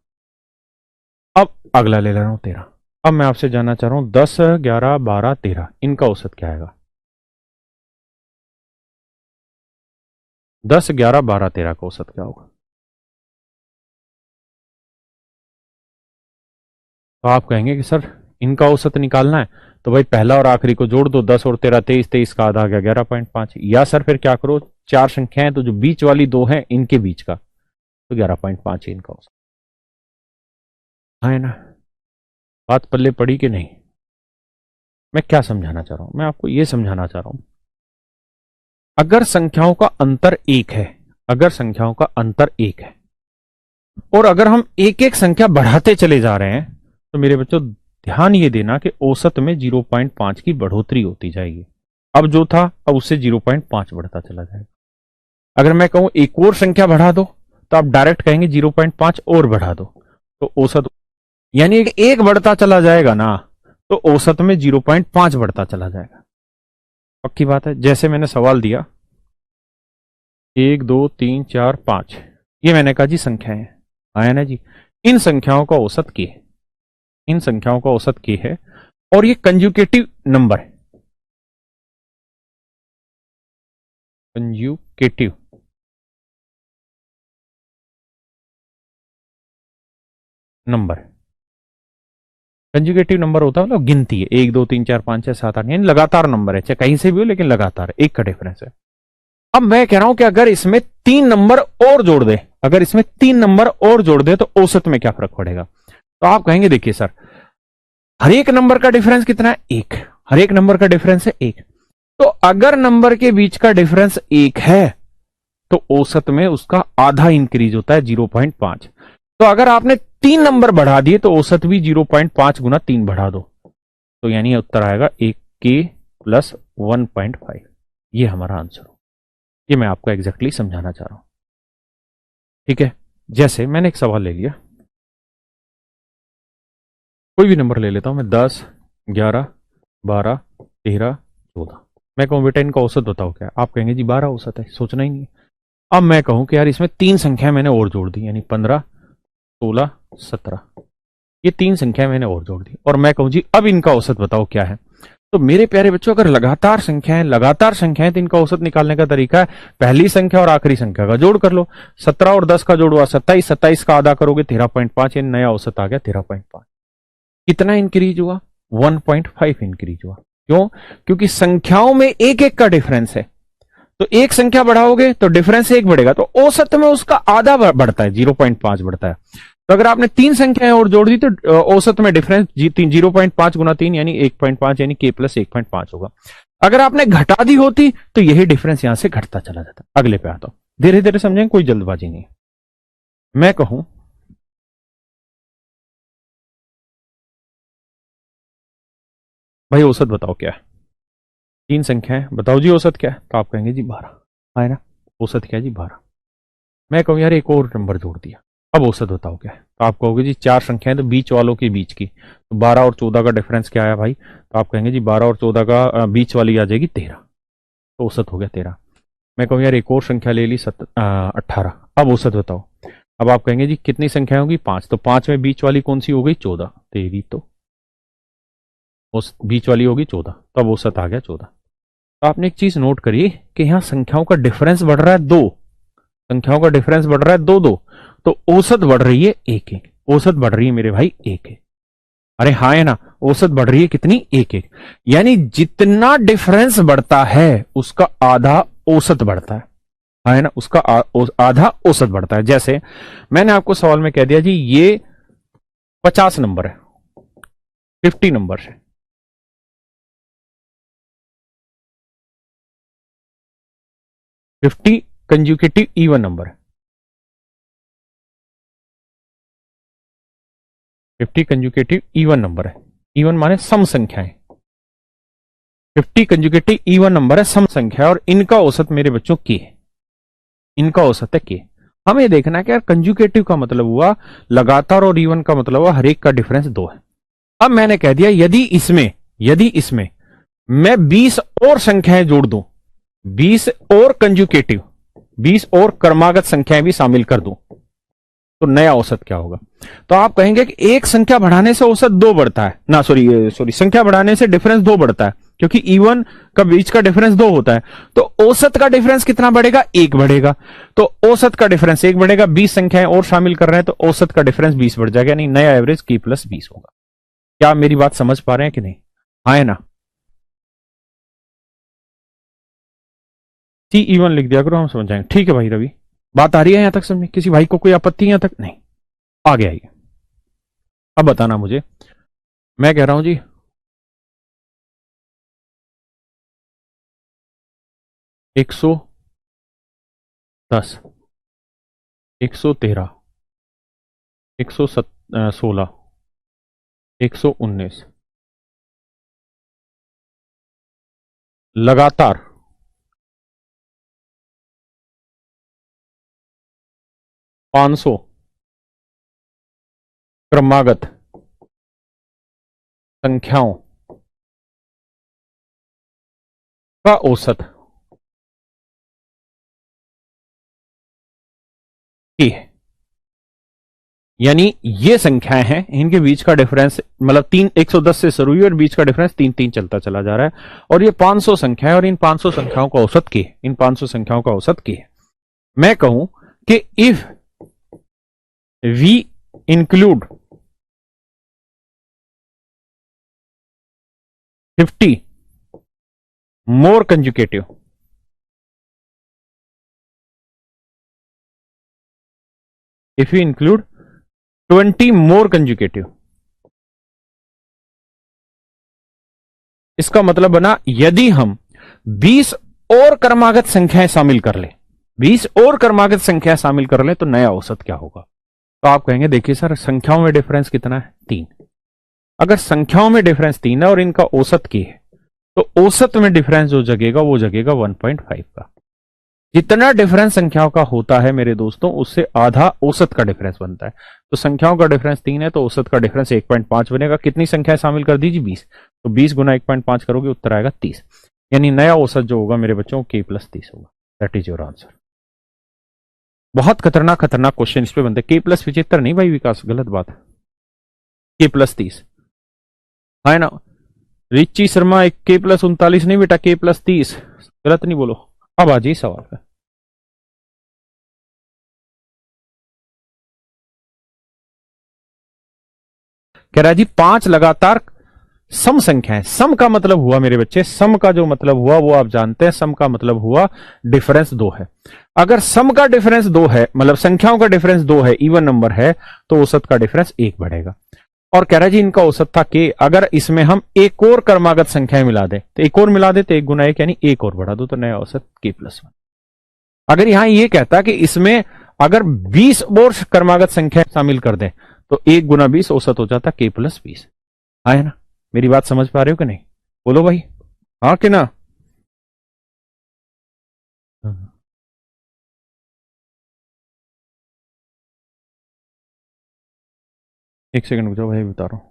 अब अगला ले ले रहा हूं 13। अब मैं आपसे जानना चाह रहा हूं 10, 11, 12, 13 इनका औसत क्या आएगा। 10, 11, 12, 13 का औसत क्या होगा। तो आप कहेंगे कि सर इनका औसत निकालना है तो भाई पहला और आखिरी को जोड़ दो, 10 और 13 23, 23 का आधा आ गया 11.5। या सर फिर क्या करो, चार संख्याएं तो जो बीच वाली दो हैं इनके बीच का, तो 11.5 है इनका औसत। हाँ है ना, बात पल्ले पड़ी कि नहीं। मैं क्या समझाना चाह रहा हूं, मैं आपको यह समझाना चाह रहा हूं, अगर संख्याओं का अंतर एक है, अगर संख्याओं का अंतर एक है और अगर हम एक एक संख्या बढ़ाते चले जा रहे हैं तो मेरे बच्चों ध्यान ये देना कि औसत में 0.5 की बढ़ोतरी होती जाएगी। अब जो था अब उससे 0.5 बढ़ता चला जाएगा। अगर मैं कहूं एक और संख्या बढ़ा दो तो आप डायरेक्ट कहेंगे 0.5 और बढ़ा दो, तो औसत यानी एक बढ़ता चला जाएगा ना, तो औसत में 0.5 बढ़ता चला जाएगा। पक्की बात है। जैसे मैंने सवाल दिया 1, 2, 3, 4, 5, ये मैंने कहा जी संख्याएं आया ना जी, इन संख्याओं का औसत के है, इन संख्याओं का औसत के है और ये कंजुकेटिव नंबर है, कंजुकेटिव नंबर। कंजुगेटिव नंबर होता है मतलब गिनती है, 1, 2, 3, 4, 5, 6, 7, 8, यानी लगातार नंबर है, चाहे कहीं से भी हो लेकिन लगातार एक का डिफरेंस है। अब मैं कह रहा हूं कि अगर इसमें 3 नंबर और जोड़ दे, अगर इसमें 3 नंबर और जोड़ दे तो औसत में क्या फर्क पड़ेगा। तो आप कहेंगे देखिए सर हर एक नंबर का डिफरेंस कितना है, 1, हर एक नंबर का डिफरेंस है 1। तो अगर नंबर के बीच का डिफरेंस 1 है तो औसत में उसका आधा इंक्रीज होता है 0.5। तो अगर आपने 3 नंबर बढ़ा दिए तो औसत भी 0.5 गुना 3 बढ़ा दो, तो यानी उत्तर आएगा 1k प्लस 1.5। ये हमारा आंसर हो। ये मैं आपको एग्जैक्टली समझाना चाह रहा हूं, ठीक है। जैसे मैंने एक सवाल ले लिया, कोई भी नंबर ले लेता हूं मैं, 10, 11, 12, 13, 14। मैं कहूं बेटा इनका औसत बताओ क्या है, आप कहेंगे जी 12 औसत है, सोचना ही नहीं है। अब मैं कहूं कि यार इसमें 3 संख्या मैंने और जोड़ दी, यानी 15, 16, 17, ये 3 संख्या मैंने और जोड़ दी और मैं कहूं जी अब इनका औसत बताओ क्या है। तो मेरे प्यारे बच्चों अगर लगातार संख्याएं तो इनका औसत निकालने का तरीका है पहली संख्या और आखिरी संख्या का जोड़ कर लो। 17 और 10 का जोड़ हुआ 27, 27 का आधा करोगे 13.5, यानी नया औसत आ गया 13.5। कितना इंक्रीज हुआ, 1.5 इंक्रीज हुआ। क्यों, क्योंकि संख्याओं में एक एक का डिफरेंस है, तो एक संख्या बढ़ाओगे तो डिफरेंस एक बढ़ेगा, तो औसत में उसका आधा बढ़ता है, 0.5 बढ़ता है। तो अगर आपने 3 संख्याएं और जोड़ दी तो औसत में डिफरेंस 0.5 गुना 3 यानी 1.5, यानी k प्लस 1.5 होगा। अगर आपने घटा दी होती तो यही डिफरेंस यहां से घटता चला जाता। अगले पे आता हूं, धीरे धीरे समझेंगे, कोई जल्दबाजी नहीं। मैं कहूं भाई औसत बताओ क्या है, 3 संख्याएं बताओ जी औसत क्या है, तो आप कहेंगे जी 12 है ना, औसत क्या है जी 12। मैं कहूं यार एक और नंबर जोड़ दिया, अब औसत बताओ क्या है, तो आप कहोगे जी 4 संख्याएं तो बीच वालों के बीच की, तो 12 और 14 का डिफरेंस क्या आया भाई, तो आप कहेंगे जी 12 और 14 का बीच वाली आ जाएगी 13, तो औसत हो गया 13। मैं कहूँ यार एक और संख्या ले ली 18, अब औसत बताओ। अब आप कहेंगे जी कितनी संख्या होगी, 5, तो 5 में बीच वाली कौन सी हो गई 14, तो ये भी तो बीच वाली होगी 14, तो अब औसत आ गया 14। तो आपने एक चीज नोट करी कि यहां संख्याओं का डिफरेंस बढ़ रहा है 2, संख्याओं का डिफरेंस बढ़ रहा है 2 2, तो औसत बढ़ रही है 1 1, औसत बढ़ रही है मेरे भाई 1 1। अरे हाँ है ना, औसत बढ़ रही है कितनी, 1 1, यानी जितना डिफरेंस बढ़ता है उसका आधा औसत बढ़ता है। है ना, उसका आधा औसत बढ़ता है। जैसे मैंने आपको सवाल में कह दिया जी ये 50 नंबर है, 50 नंबर है, 50 कंज्यूकेटिव इवन नंबर है, 50 कंज्यूकेटिव इवन नंबर है। इवन माने सम संख्याएं, 50 कंज्यूकेटिव इवन नंबर है, सम संख्या, और इनका औसत मेरे बच्चों के है, इनका औसत है के। हमें देखना है कि यार कंज्यूकेटिव का मतलब हुआ लगातार और इवन का मतलब हुआ हर एक का डिफरेंस 2 है। अब मैंने कह दिया यदि इसमें मैं 20 और संख्याएं जोड़ दूं, 20 और कंज्यूकेटिव, 20 और क्रमागत संख्याएं भी शामिल कर दूं, तो नया औसत क्या होगा? तो आप कहेंगे कि एक संख्या बढ़ाने से औसत 2 बढ़ता है ना, सॉरी संख्या बढ़ाने से डिफरेंस 2 बढ़ता है, क्योंकि इवन का बीच का डिफरेंस 2 होता है, तो औसत का डिफरेंस कितना बढ़ेगा? 1 बढ़ेगा। तो औसत का डिफरेंस 1 बढ़ेगा, 20 संख्याएं और शामिल कर रहे हैं, तो औसत का डिफरेंस 20 बढ़ जाएगा, यानी नया एवरेज k प्लस 20 होगा। क्या आप मेरी बात समझ पा रहे हैं कि नहीं? हाँ है ना? सी इवन लिख दिया करो, हम समझ जाएंगे। ठीक है भाई रवि, बात आ रही है यहां तक समझ में? किसी भाई को कोई आपत्ति यहां तक? नहीं, आगे आइए। अब बताना मुझे, मैं कह रहा हूं जी 110, 113, 116, 119 लगातार 500 क्रमागत संख्याओं का औसत ही है। यानी ये संख्याएं हैं, इनके बीच का डिफरेंस मतलब 110 से शुरू हुई और बीच का डिफरेंस 3 चलता चला जा रहा है, और ये 500 संख्या है, और इन 500 संख्याओं का औसत की है, इन 500 संख्याओं का औसत की है। मैं कहूं कि if we include 50 more consecutive, if we include 20 more consecutive, इसका मतलब बना यदि हम 20 और क्रमागत संख्याएं शामिल कर लें, 20 और क्रमागत संख्या शामिल कर लें, तो नया औसत क्या होगा? तो आप कहेंगे देखिए सर संख्याओं में डिफरेंस कितना है? 3। अगर संख्याओं में डिफरेंस 3 है और इनका औसत की है, तो औसत में डिफरेंस जो जगेगा वो जगेगा 1.5 का। जितना डिफरेंस संख्याओं का होता है मेरे दोस्तों, उससे आधा औसत का डिफरेंस बनता है। तो संख्याओं का डिफरेंस 3 है, तो औसत का डिफरेंस 1.5 बनेगा। कितनी संख्याएं शामिल कर दीजिए? 20। तो 20 गुना 1.5 करोगे, उत्तर आएगा 30। यानी नया औसत जो होगा मेरे बच्चों k प्लस 30 होगा। That is your answer. बहुत खतरनाक खतरनाक क्वेश्चन इस पे बनते हैं। k प्लस 75 नहीं भाई विकास, गलत बात है, k प्लस 30 है ना। रिची शर्मा k प्लस 39 नहीं बेटा, k प्लस 30, गलत नहीं बोलो। अब आ जाइए सवाल पे। कह रहा है जी 5 लगातार सम संख्याएं। सम का मतलब हुआ मेरे बच्चे, सम का जो मतलब हुआ वो आप जानते हैं, सम का मतलब हुआ डिफरेंस 2 है। अगर सम का डिफरेंस 2 है, मतलब संख्याओं का डिफरेंस 2 है, इवन नंबर है, तो औसत का डिफरेंस 1 बढ़ेगा। और कह रहा है जी इनका औसत था के, अगर इसमें हम एक और क्रमागत संख्याएं मिला दें, तो एक और मिला दे तो 1 गुना 1 यानी 1 और बढ़ा दो, तो नया औसत k प्लस 1। अगर यहां ये कहता कि इसमें अगर 20 और क्रमागत संख्या शामिल कर दें, तो 1 गुना 20 औसत हो जाता k प्लस 20। है ना? मेरी बात समझ पा रहे हो कि नहीं? बोलो भाई, हाँ कि ना? एक सेकंड रुक जाओ भाई, बता रहा हूं।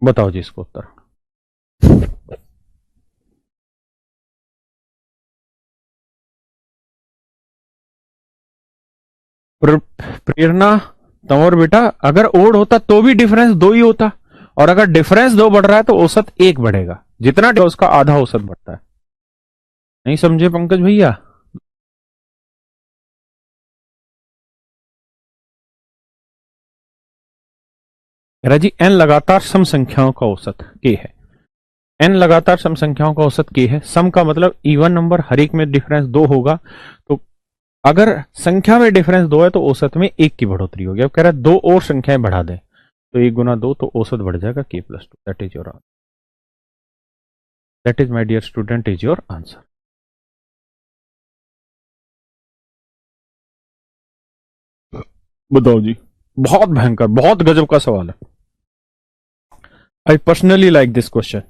बताओ जी इसको उत्तर। प्रेरणा तंवर बेटा, अगर ओड होता तो भी डिफरेंस 2 ही होता, और अगर डिफरेंस 2 बढ़ रहा है तो औसत 1 बढ़ेगा। जितना उसका आधा औसत बढ़ता है। नहीं समझे पंकज भैया? कह रहा जी n लगातार सम संख्याओं का औसत k है। n लगातार सम संख्याओं का औसत k है। सम का मतलब इवन नंबर, हर एक में डिफरेंस 2 होगा। तो अगर संख्या में डिफरेंस 2 है तो औसत में 1 की बढ़ोतरी होगी। अब कह रहा है 2 और संख्याएं बढ़ा दें तो 1 गुना 2, तो औसत बढ़ जाएगा k+2। That is your answer. That is my dear student is your answer. बताओ जी, बहुत भयंकर, बहुत गजब का सवाल है। I personally like this question.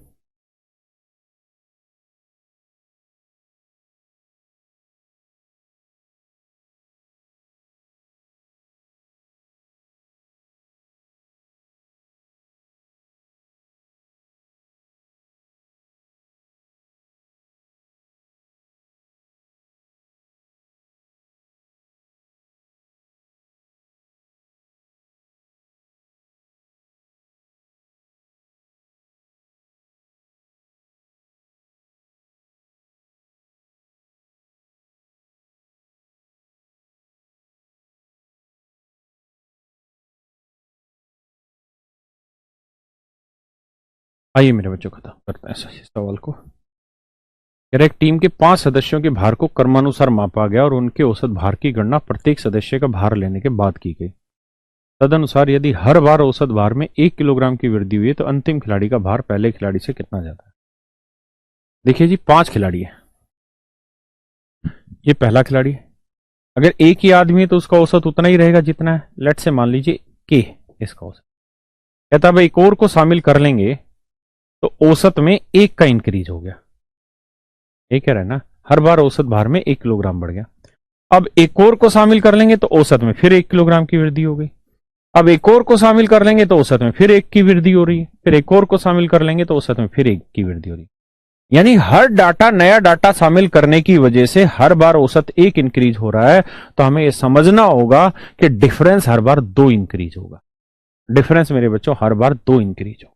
आइए मेरे बच्चों, खत्म करते हैं इस सवाल को। कह रहे एक टीम के 5 सदस्यों के भार को क्रमानुसार मापा गया और उनके औसत भार की गणना प्रत्येक सदस्य का भार लेने के बाद की गई। तदनुसार यदि हर बार औसत भार में 1 किलोग्राम की वृद्धि हुई है तो अंतिम खिलाड़ी का भार पहले खिलाड़ी से कितना ज्यादा है। देखिए जी, 5 खिलाड़ी है, ये पहला खिलाड़ी है। अगर एक ही आदमी है तो उसका औसत उतना ही रहेगा जितना है। लेट से मान लीजिए के इसका औसत। कहता है एक और को शामिल कर लेंगे तो औसत में 1 का इंक्रीज हो गया। ये कह रहा है ना, हर बार औसत भार में 1 किलोग्राम बढ़ गया। अब एक और को शामिल कर लेंगे तो औसत में फिर 1 किलोग्राम की वृद्धि हो गई। अब एक और को शामिल कर लेंगे तो औसत में फिर 1 की वृद्धि हो रही है। फिर एक और को शामिल कर लेंगे तो औसत में फिर 1 की वृद्धि हो रही है। यानी हर डाटा, नया डाटा शामिल करने की वजह से हर बार औसत 1 इंक्रीज हो रहा है। तो हमें यह समझना होगा कि डिफरेंस हर बार 2 इंक्रीज होगा। डिफरेंस मेरे बच्चों हर बार 2 इंक्रीज होगा,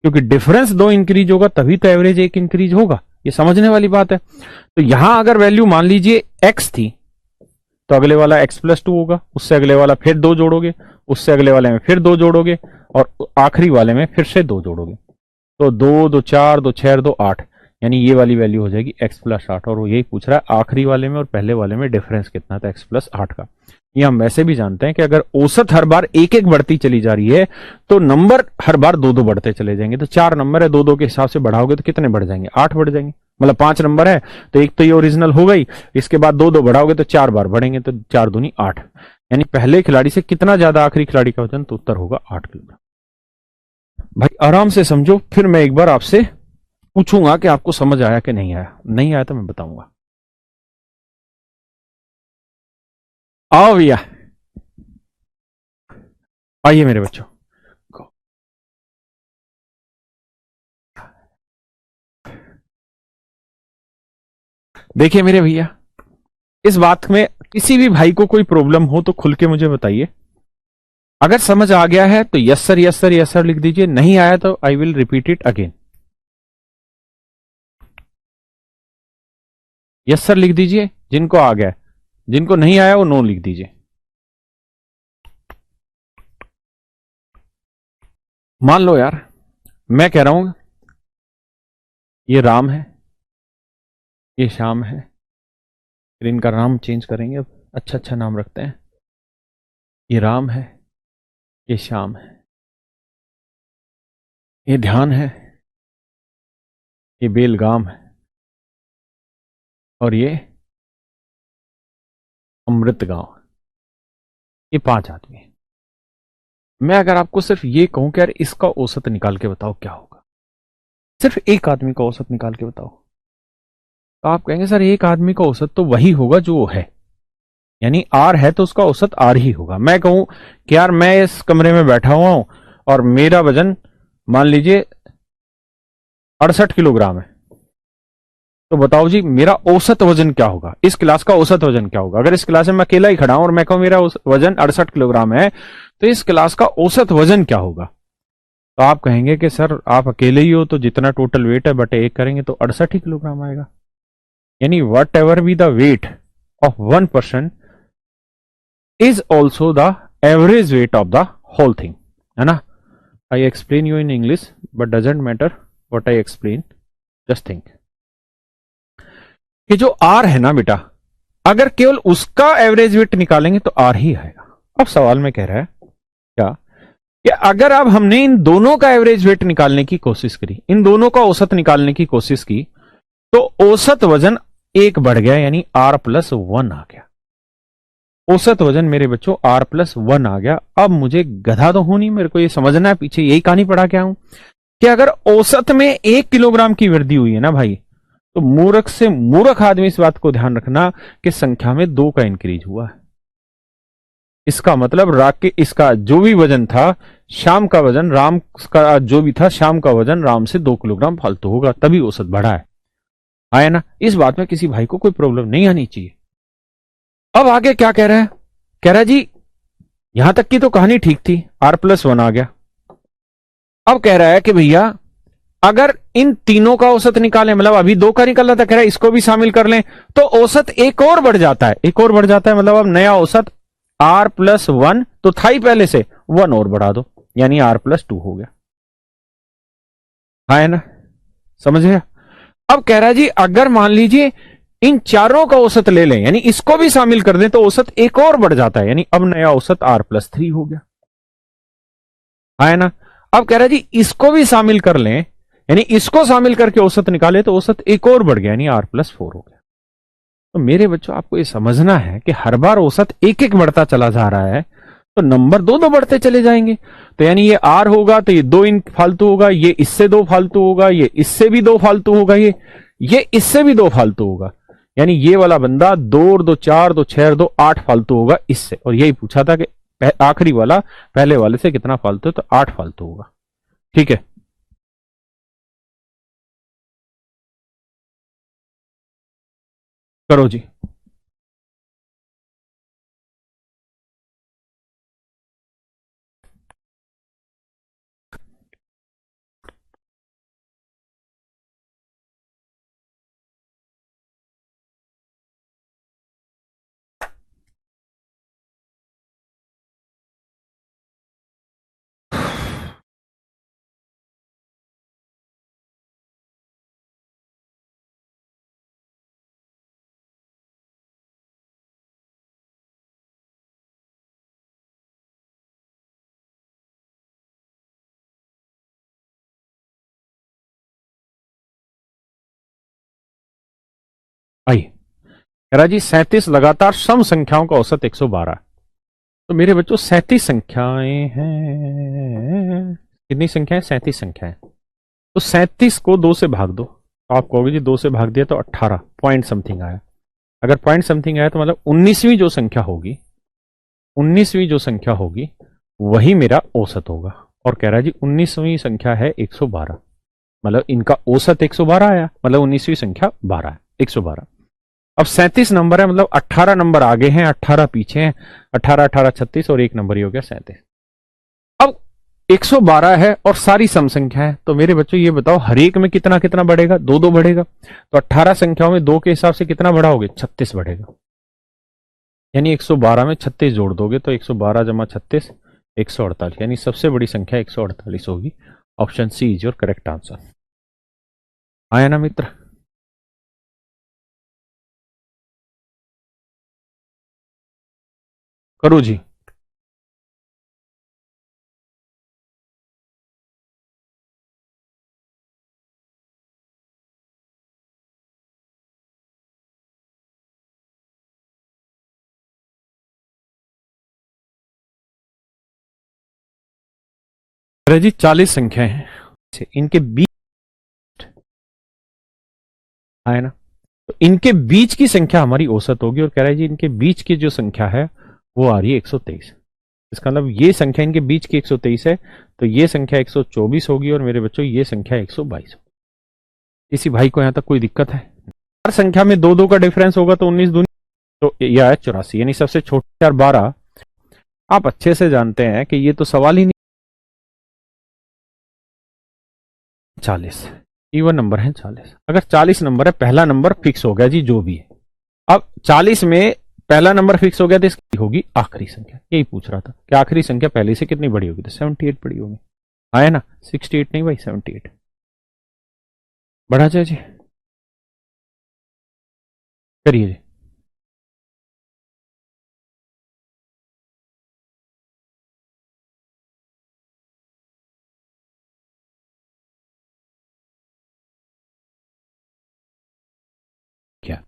क्योंकि डिफरेंस 2 इंक्रीज होगा तभी तो एवरेज 1 इंक्रीज होगा। ये समझने वाली बात है। तो यहां अगर वैल्यू मान लीजिए x थी तो अगले वाला x+2 होगा, उससे अगले वाला फिर 2 जोड़ोगे, उससे अगले वाले में फिर 2 जोड़ोगे और आखिरी वाले में फिर से 2 जोड़ोगे। तो 2 2 4 2 6 2 8, यानी ये वाली वैल्यू हो जाएगी x+8। और वो यही पूछ रहा है आखिरी वाले में और पहले वाले में डिफरेंस कितना था x+8 का। ये हम वैसे भी जानते हैं कि अगर औसत हर बार 1 बढ़ती चली जा रही है तो नंबर हर बार 2 बढ़ते चले जाएंगे। तो 4 नंबर है, 2 के हिसाब से बढ़ाओगे तो कितने बढ़ जाएंगे, 8 बढ़ जाएंगे। मतलब 5 नंबर है तो एक तो ये ओरिजिनल हो गई, इसके बाद 2 बढ़ाओगे तो 4 बार बढ़ेंगे, तो 4 दूनी 8। यानी पहले खिलाड़ी से कितना ज्यादा आखिरी खिलाड़ी का वजन, तो उत्तर होगा 8 किलोग्राम। भाई आराम से समझो, फिर मैं एक बार आपसे पूछूंगा कि आपको समझ आया कि नहीं आया। नहीं आया तो मैं बताऊंगा। आओ भैया, आइए मेरे बच्चों। देखिए मेरे भैया, इस बात में किसी भी भाई को कोई प्रॉब्लम हो तो खुल के मुझे बताइए। अगर समझ आ गया है तो yes sir yes sir yes sir लिख दीजिए, नहीं आया तो I will repeat it again. Yes sir लिख दीजिए जिनको आ गया, जिनको नहीं आया वो नो लिख दीजिए। मान लो यार, मैं कह रहा हूं ये राम है, ये श्याम है, फिर इनका नाम चेंज करेंगे, अब अच्छा अच्छा नाम रखते हैं। ये राम है, ये श्याम है, ये ध्यान है, ये बेलगाम है, और ये अमृत गांव। ये 5 आदमी है। मैं अगर आपको सिर्फ ये कहूं कि यार इसका औसत निकाल के बताओ क्या होगा, सिर्फ एक आदमी का औसत निकाल के बताओ, तो आप कहेंगे सर एक आदमी का औसत तो वही होगा जो है, यानी आर है तो उसका औसत आर ही होगा। मैं कहूं कि यार मैं इस कमरे में बैठा हुआ हूं और मेरा वजन मान लीजिए 68 किलोग्राम है, तो बताओ जी मेरा औसत वजन क्या होगा, इस क्लास का औसत वजन क्या होगा। अगर इस क्लास में मैं अकेला ही खड़ा हूं और मैं कहूं मेरा वजन 68 किलोग्राम है, तो इस क्लास का औसत वजन क्या होगा। तो आप कहेंगे कि सर आप अकेले ही हो तो जितना टोटल वेट है बटे 1 करेंगे तो 68 ही किलोग्राम आएगा। यानी whatever be the weight of 1 person is also the average weight of the whole thing, है ना। I explain you in English but doesn't matter what I explain, just think कि जो आर है ना बेटा, अगर केवल उसका एवरेज वेट निकालेंगे तो आर ही आएगा। अब सवाल में कह रहा है क्या कि अगर अब हमने इन दोनों का एवरेज वेट निकालने की कोशिश करी, इन दोनों का औसत निकालने की कोशिश की, तो औसत वजन एक बढ़ गया, यानी R+1 आ गया। औसत वजन मेरे बच्चों R+1 आ गया। अब मुझे गधा तो हूं नहीं, मेरे को ये समझना है, पीछे यही कहानी पढ़ा के आऊं कि अगर औसत में 1 किलोग्राम की वृद्धि हुई है ना भाई, तो मूर्ख से मूर्ख आदमी इस बात को ध्यान रखना कि संख्या में 2 का इंक्रीज हुआ है। इसका मतलब इसका जो भी वजन था, शाम का वजन राम का जो भी था, शाम का वजन राम से 2 किलोग्राम फालतू होगा, तभी औसत बढ़ा है। आया ना? इस बात में किसी भाई को कोई प्रॉब्लम नहीं आनी चाहिए। अब आगे क्या कह रहा है? कह रहा है जी यहां तक की तो कहानी ठीक थी, R+1 आ गया। अब कह रहा है कि भैया अगर इन तीनों का औसत निकालें, मतलब अभी 2 का निकल रहा था, कह रहा है इसको भी शामिल कर लें, तो औसत एक और बढ़ जाता है, एक और बढ़ जाता है, मतलब अब नया औसत R+1 तो था ही पहले से, 1 और बढ़ा दो, यानी R+2 हो गया। हाँ है ना? समझ गया? अब कह रहा है जी अगर मान लीजिए इन चारों का औसत ले लें, यानी इसको भी शामिल कर दें, तो औसत एक और बढ़ जाता है, यानी अब नया औसत R+3 हो गया। हाँ है ना? अब कह रहा है जी इसको भी शामिल कर लें, यानी इसको शामिल करके औसत निकाले, तो औसत एक और बढ़ गया, यानी R+4 हो गया। तो मेरे बच्चों आपको ये समझना है कि हर बार औसत एक एक बढ़ता चला जा रहा है, तो नंबर दो दो बढ़ते चले जाएंगे। तो यानी ये R होगा तो ये 2 इन फालतू होगा, ये इससे 2 फालतू होगा, ये इससे भी 2 फालतू होगा, ये इससे भी 2 फालतू होगा, यानी ये वाला बंदा 2 और 2 4, 2 6 और 2 8 फालतू होगा इससे। और यही पूछा था कि आखिरी वाला पहले वाले से कितना फालतू है, तो 8 फालतू होगा। ठीक है, करो जी। आइए, जी 37 लगातार सम संख्याओं का औसत 112। तो मेरे बच्चों 37 संख्याएं हैं, कितनी संख्याएं? 37 संख्याएं। तो 37 को 2 से भाग दो, तो आप कहोगे जी 2 से भाग दिया तो 18 पॉइंट समथिंग आया। अगर पॉइंट समथिंग आया तो मतलब 19वीं जो संख्या होगी, 19वीं जो संख्या होगी वही मेरा औसत होगा। और कह रहा है जी 19वीं संख्या है 112, मतलब इनका औसत 112 आया, मतलब 19वीं संख्या 12 है, 112। अब 37 नंबर है, मतलब 18 नंबर आगे हैं, 18 पीछे हैं, 18 18 36 और एक नंबर ही हो गया 37। अब 112 है और सारी सम संख्या है, तो मेरे बच्चों ये बताओ हर एक में कितना कितना बढ़ेगा? 2 2 बढ़ेगा। तो 18 संख्याओं में 2 के हिसाब से कितना बढ़ाओगे? 36 बढ़ेगा। यानी 112 में 36 जोड़ दोगे तो 112 जमा 36 148, यानी सबसे बड़ी संख्या 148 होगी। Option C is your correct answer. आया ना मित्र? करो जी। अरे जी 40 संख्याएं हैं, इनके बीच है ना, तो इनके बीच की संख्या हमारी औसत होगी। और कह रहा है जी इनके बीच की जो संख्या है वो आ रही है 123। इसका मतलब ये संख्या इनके बीच की 123 है, तो ये संख्या 124 होगी, और मेरे बच्चों ये संख्या 122 होगी। किसी भाई को यहां तक कोई दिक्कत है? हर संख्या में 2 2 का डिफरेंस होगा, तो 19 दूनी, तो यह है 84, यानी सबसे छोटे 12। आप अच्छे से जानते हैं कि ये तो सवाल ही नहीं। 40 इवन नंबर है, 40। अगर 40 नंबर है, पहला नंबर फिक्स हो गया जी, जो भी है। अब 40 में पहला नंबर फिक्स हो गया, तो इसकी होगी आखिरी संख्या। यही पूछ रहा था कि आखिरी संख्या पहले से कितनी बड़ी होगी, तो 78 बड़ी होगी। आया ना, 68 नहीं भाई 78। बढ़ा जाए जी, करिए जी। क्या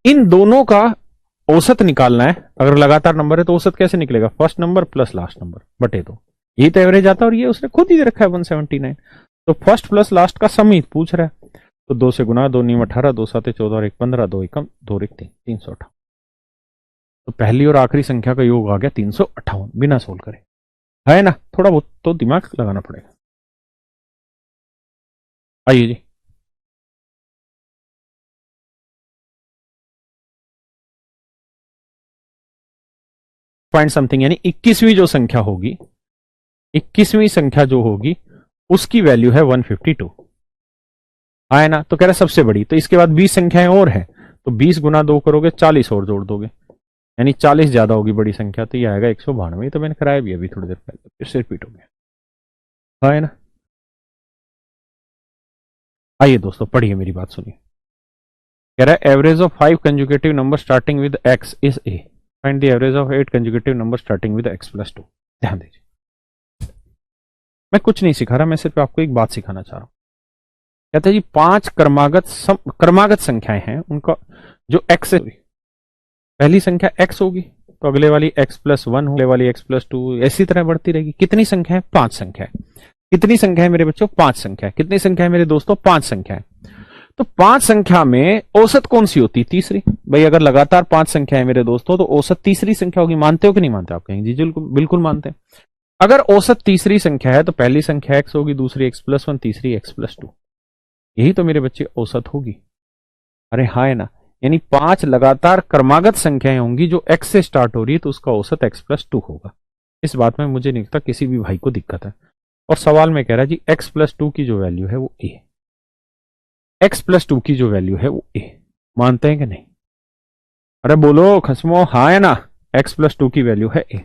इन दोनों का औसत निकालना है? अगर लगातार नंबर है तो औसत कैसे निकलेगा? First number plus last number बटे दो, यही तो एवरेज आता है, और ये उसने खुद ही दे रखा है 179। तो फर्स्ट प्लस लास्ट का सम ही पूछ रहा है। तो 2 से गुना, 2 नीम 18, 2 7 14 और 1 15, 2 एकम 2 रिक 3, 358। तो पहली और आखिरी संख्या का योग आ गया 358 बिना सोल्व करे। है ना, थोड़ा बहुत तो दिमाग लगाना पड़ेगा। आइए जी, पॉइंट समथिंग, यानी 21वीं जो संख्या होगी, 21वीं संख्या जो होगी उसकी वैल्यू है 152। है ना, तो कह रहा है सबसे बड़ी, तो इसके बाद 20 संख्याएं और हैं, तो 20 गुना 2 करोगे 40 और जोड़ दोगे, यानी 40 ज्यादा होगी बड़ी संख्या, तो ये आएगा 192। तो मैंने कराया भी अभी थोड़ी देर पहले, फिर से रिपीट हो गया। है ना, आइए दोस्तों पढ़िए, मेरी बात सुनिए। कह रहा है average of 5 conjugative number starting with x is a, find the average of 8 conjugative number starting with x plus 2। ध्यान दीजिए, मैं कुछ नहीं सिखा रहा, मैं सिर्फ आपको एक बात सिखाना चाह रहा हूं। कहते हैं जी 5 क्रमागत संख्याएं हैं, उनका जो x है, पहली संख्या x होगी तो अगले वाली x प्लस 1, अगले वाली x प्लस 2, ऐसी तरह बढ़ती रहेगी। कितनी संख्या है? 5 संख्या है। कितनी संख्या है मेरे बच्चों? 5 संख्या है। कितनी संख्या है मेरे दोस्तों? 5 संख्या है। तो 5 संख्या में औसत कौन सी होती है? तीसरी। भाई अगर लगातार 5 संख्या है मेरे दोस्तों, तो औसत तीसरी संख्या होगी। मानते हो कि नहीं मानते? आप कहेंगे जी बिल्कुल मानते हैं। अगर औसत तीसरी संख्या है तो पहली संख्या x होगी, दूसरी x प्लस 1, तीसरी x प्लस 2। यही तो मेरे बच्चे औसत होगी। अरे हाँ है ना, यानी 5 लगातार क्रमागत संख्याएं होंगी जो x से स्टार्ट हो रही है, तो उसका औसत x प्लस 2 होगा। इस बात में मुझे नहीं लगता किसी भी भाई को दिक्कत है। और सवाल में कह रहा है जी x प्लस 2 की जो वैल्यू है वो a, x प्लस 2 की जो वैल्यू है वो a। मानते हैं कि नहीं? अरे बोलो खसमो, हाँ है ना, x प्लस 2 की वैल्यू है a,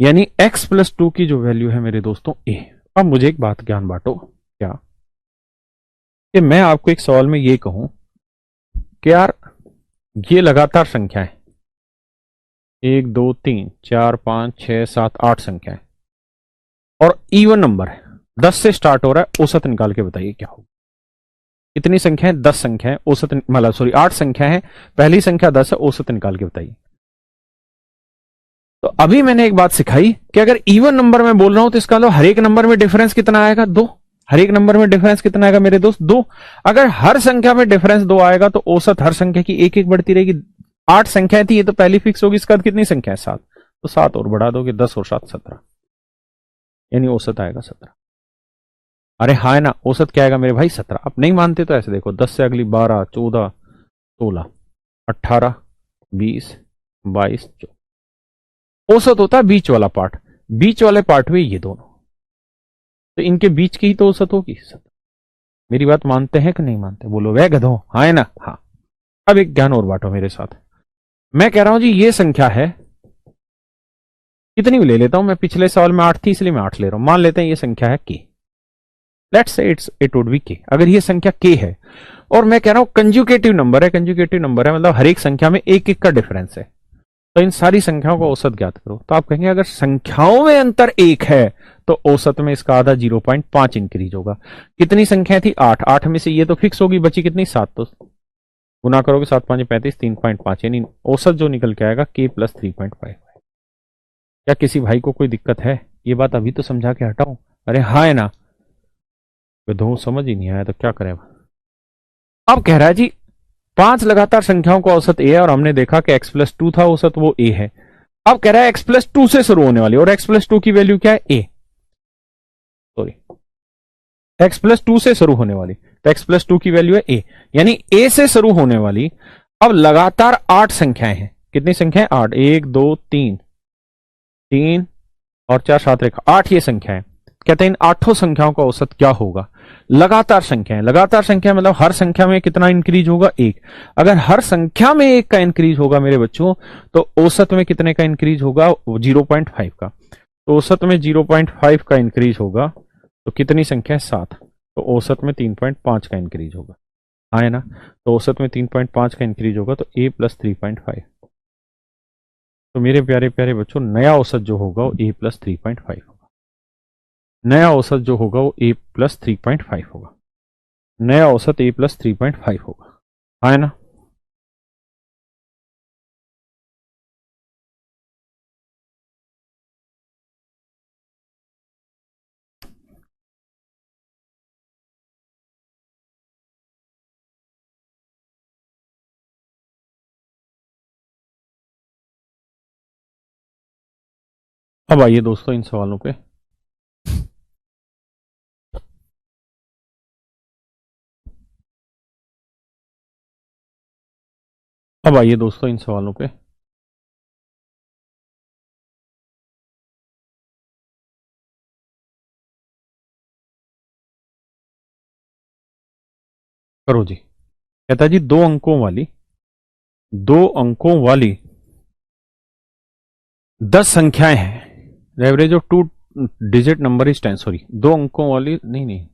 यानी x प्लस 2 की जो वैल्यू है मेरे दोस्तों a। अब मुझे एक बात ज्ञान बांटो, क्या कि मैं आपको एक सवाल में ये कहूं कि यार ये लगातार संख्या है, 1 2 3 4 5 6 7 8 संख्या है, और इवन नंबर है, 10 से स्टार्ट हो रहा है, औसत निकाल के बताइए क्या होगा। कितनी संख्या है? 10 संख्या है, औसत मतलब सॉरी 8 संख्या है, पहली संख्या 10 है, औसत निकाल के बताइए। तो अभी मैंने एक बात सिखाई कि अगर इवन नंबर में बोल रहा हूं तो इसका मतलब हर एक नंबर में डिफरेंस कितना आएगा? 2। हर एक नंबर में डिफरेंस कितना आएगा मेरे दोस्त? 2। अगर हर संख्या में डिफरेंस 2 आएगा तो औसत हर संख्या की एक एक बढ़ती रहेगी। 8 संख्या थी, ये तो पहली फिक्स होगी, इसका कितनी संख्या है? 7। तो 7 और बढ़ा दोगे, 10 और 7 17, यानी औसत आएगा 17। अरे हाँ है ना, औसत क्या आएगा मेरे भाई? 17। आप नहीं मानते तो ऐसे देखो, 10 से अगली 12 14 16 18 20 22 औसत होता है बीच वाला पार्ट। बीच वाले पार्ट में ये दोनों, तो इनके बीच की ही तो औसत होगी। मेरी बात मानते हैं कि नहीं मानते? बोलो वह गधो, हाँ है ना? हाँ। अब एक ज्ञान और बांटो मेरे साथ। मैं कह रहा हूं जी ये संख्या है, कितनी भी ले लेता हूं मैं, पिछले सवाल में 8 थी इसलिए मैं 8 ले रहा हूं। मान लेते हैं ये संख्या है k, let's say it would be k। अगर ये संख्या k है और मैं कह रहा हूं कंजुगेटिव नंबर है, कंजुगेटिव नंबर है मतलब हर एक संख्या में एक एक का डिफरेंस है, तो इन सारी संख्याओं का औसत ज्ञात करो। तो आप कहेंगे अगर संख्याओं में अंतर 1 है तो औसत में इसका आधा 0.5 इंक्रीज होगा। कितनी संख्या थी? 8। 8 में से ये तो फिक्स होगी, बची कितनी? 7। तो गुना करोगे 7 5 35, 3.5, यानी औसत जो निकल के आएगा k प्लस 3.5। क्या किसी भाई को कोई दिक्कत है? ये बात अभी तो समझा के हटाऊं। अरे हाँ है ना, दो समझ ही नहीं आया तो क्या करें। अब कह रहा है जी 5 लगातार संख्याओं का औसत a है, और हमने देखा कि x प्लस 2 था औसत, वो a है। अब कह रहा है x प्लस 2 से शुरू होने वाली, और x प्लस 2 की वैल्यू क्या है? a। सॉरी, x प्लस 2 से शुरू होने वाली, तो x प्लस 2 की वैल्यू है a, यानी a से शुरू होने वाली अब लगातार 8 संख्याएं हैं। कितनी संख्याएं? 8। 1 2 3 3 और 4 7 रेखा 8 ये संख्या है। कहते हैं इन 8 संख्याओं का औसत क्या होगा? लगातार संख्या है, लगातार संख्या मतलब हर संख्या में कितना इंक्रीज होगा? 1। अगर हर संख्या में 1 का इंक्रीज होगा मेरे बच्चों, तो औसत में कितने का इंक्रीज होगा? 0.5 का। तो औसत में 0.5 का इंक्रीज होगा, तो कितनी संख्या है 7, तो औसत में 3.5 का इंक्रीज होगा, हाँ है ना। तो औसत में 3.5 का इंक्रीज होगा तो a प्लस 3.5। तो मेरे प्यारे प्यारे बच्चों, नया औसत जो होगा वो a प्लस 3.5 होगा। नया औसत जो होगा वो a प्लस 3.5 होगा। नया औसत a प्लस 3.5 होगा, हाँ है ना। अब आइए दोस्तों इन सवालों पे। अब आइए दोस्तों इन सवालों पे। करो जी। कहता है जी 2 अंकों वाली 10 संख्याएं हैं। Average of 2 digit number is 10। Sorry, 2 अंकों वाली नहीं नहीं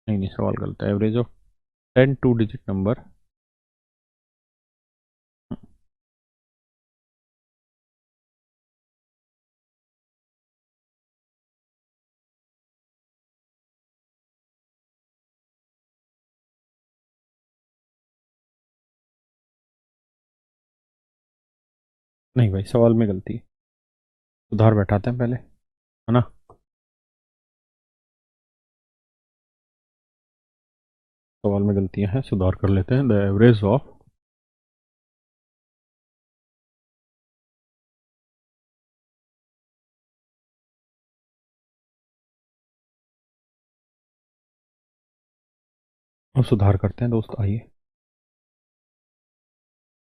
नहीं नहीं, सवाल गलत है। Average of 10 2 digit number. नहीं भाई, सवाल में गलती है, सुधार बैठाते हैं पहले, है ना। सवाल में गलतियां हैं, सुधार कर लेते हैं। द एवरेज ऑफ अब सुधार करते हैं दोस्त, आइए।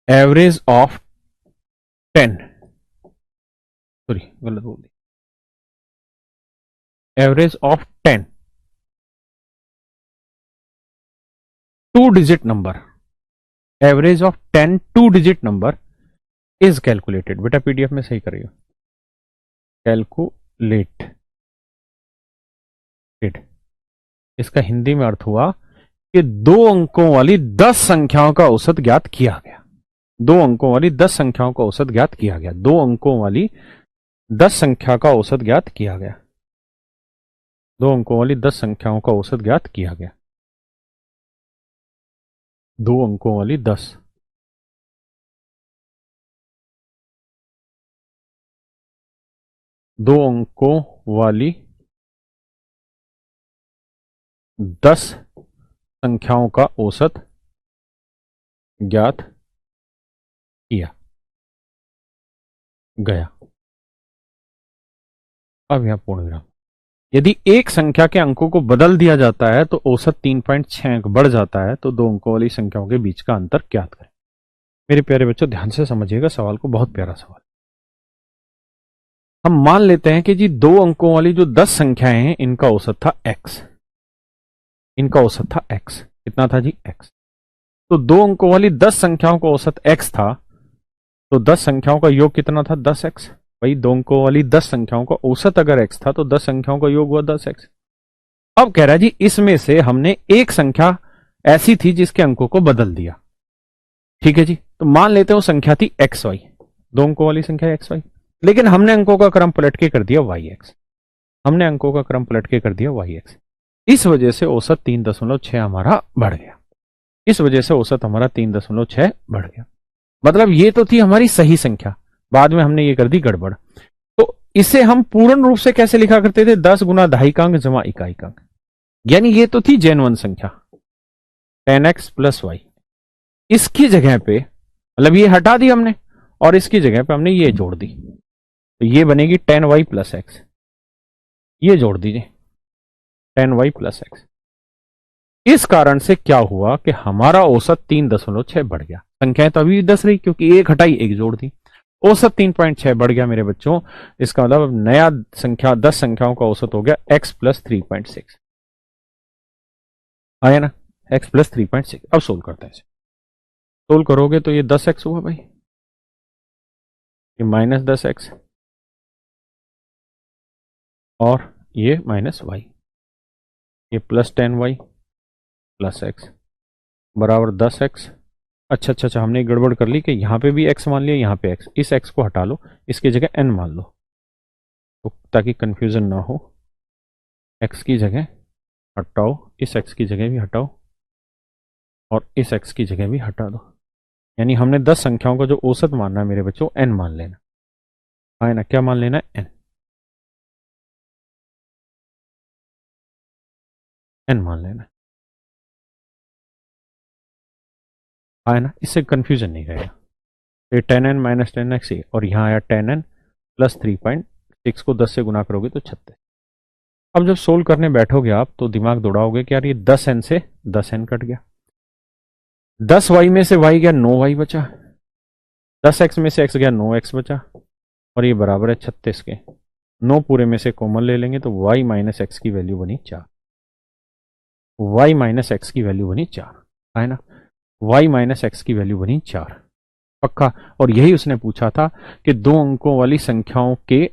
एवरेज ऑफ 10, सॉरी गलत बोल दी। Average of 10 2 digit number, average of 10 2 digit number is calculated. बेटा पीडीएफ में सही करिए, कैलकुलेटेड। इसका हिंदी में अर्थ हुआ कि 2 अंकों वाली 10 संख्याओं का औसत ज्ञात किया गया। 2 अंकों वाली 10 संख्याओं का औसत ज्ञात किया गया। 2 अंकों वाली 10 संख्या का औसत ज्ञात किया गया। 2 अंकों वाली 10 संख्याओं का औसत ज्ञात किया गया। 2 अंकों वाली 10, 2 अंकों वाली 10 संख्याओं का औसत ज्ञात किया गया। अब यहां पूर्ण विराम। यदि एक संख्या के अंकों को बदल दिया जाता है तो औसत 3.6 अंक बढ़ जाता है, तो 2 अंकों वाली संख्याओं के बीच का अंतर ज्ञात करें। मेरे प्यारे बच्चों ध्यान से समझिएगा सवाल को, बहुत प्यारा सवाल। हम मान लेते हैं कि जी 2 अंकों वाली जो 10 संख्याएं हैं इनका औसत था x। इनका औसत था x, कितना था जी x। तो 2 अंकों वाली 10 संख्याओं का औसत x था, तो 10 संख्याओं का योग कितना था 10x। भाई 2 अंकों वाली 10 संख्याओं का औसत अगर x था तो 10 संख्याओं का योग हुआ 10x। अब कह रहा है जी इसमें से हमने एक संख्या ऐसी थी जिसके अंकों को बदल दिया। ठीक है जी, तो मान लेते हैं वो संख्या थी xy, 2 अंकों वाली संख्या xy। लेकिन हमने अंकों का क्रम पलट के कर दिया yx। हमने अंकों का क्रम पलट के कर दिया yx। इस वजह से औसत 3.6 हमारा बढ़ गया। इस वजह से औसत हमारा 3.6 बढ़ गया। मतलब ये तो थी हमारी सही संख्या, बाद में हमने ये कर दी गड़बड़। तो इसे हम पूर्ण रूप से कैसे लिखा करते थे, 10 गुना दहाइकांक जमा इकाइकांक। यानी ये तो थी जैन संख्या 10x प्लस वाई। इसकी जगह पे मतलब ये हटा दी हमने और इसकी जगह पे हमने ये जोड़ दी, तो ये बनेगी 10y प्लस एक्स। ये जोड़ दीजिए 10y प्लस एक्स। इस कारण से क्या हुआ कि हमारा औसत 3.6 बढ़ गया। संख्याएं तो अभी भी 10 रही क्योंकि एक हटाई एक जोड़ दी। औसत 3.6 बढ़ गया मेरे बच्चों। इसका मतलब नया संख्या 10 संख्याओं का औसत हो गया x प्लस 3.6। आया ना, x प्लस 3.6। अब सोल्व करते हैं। सोल्व करोगे तो ये 10x हुआ भाई, ये -10x और ये -y, ये +10y + x बराबर 10x। अच्छा, हमने गड़बड़ कर ली कि यहाँ पे भी x मान लिया, यहाँ पे x, इस x को हटा लो, इसकी जगह n मान लो, तो ताकि कंफ्यूजन ना हो। x की जगह हटाओ, इस x की जगह भी हटाओ और इस x की जगह भी हटा दो। यानी हमने 10 संख्याओं का जो औसत मानना है मेरे बच्चों, n मान लेना है ना। क्या मान लेना है? n मान लेना है ना। इससे कंफ्यूजन नहीं रहेगा। ये 10n - 10x ही, और यहाँ आया 10n + 3.6 को 10 से गुना करोगे तो 36। अब जब सोल्व करने बैठोगे आप तो दिमाग दौड़ाओगे कि यार ये 10n से 10n कट गया, 10y में से y गया, 9y बचा, 10x में से x गया, 9x बचा, और ये बराबर है 36 के। 9 पूरे में से कॉमन ले लेंगे तो y - x की वैल्यू बनी 4, y - x की वैल्यू बनी 4, है ना। y - x की वैल्यू बनी 4 पक्का। और यही उसने पूछा था कि 2 अंकों वाली संख्याओं के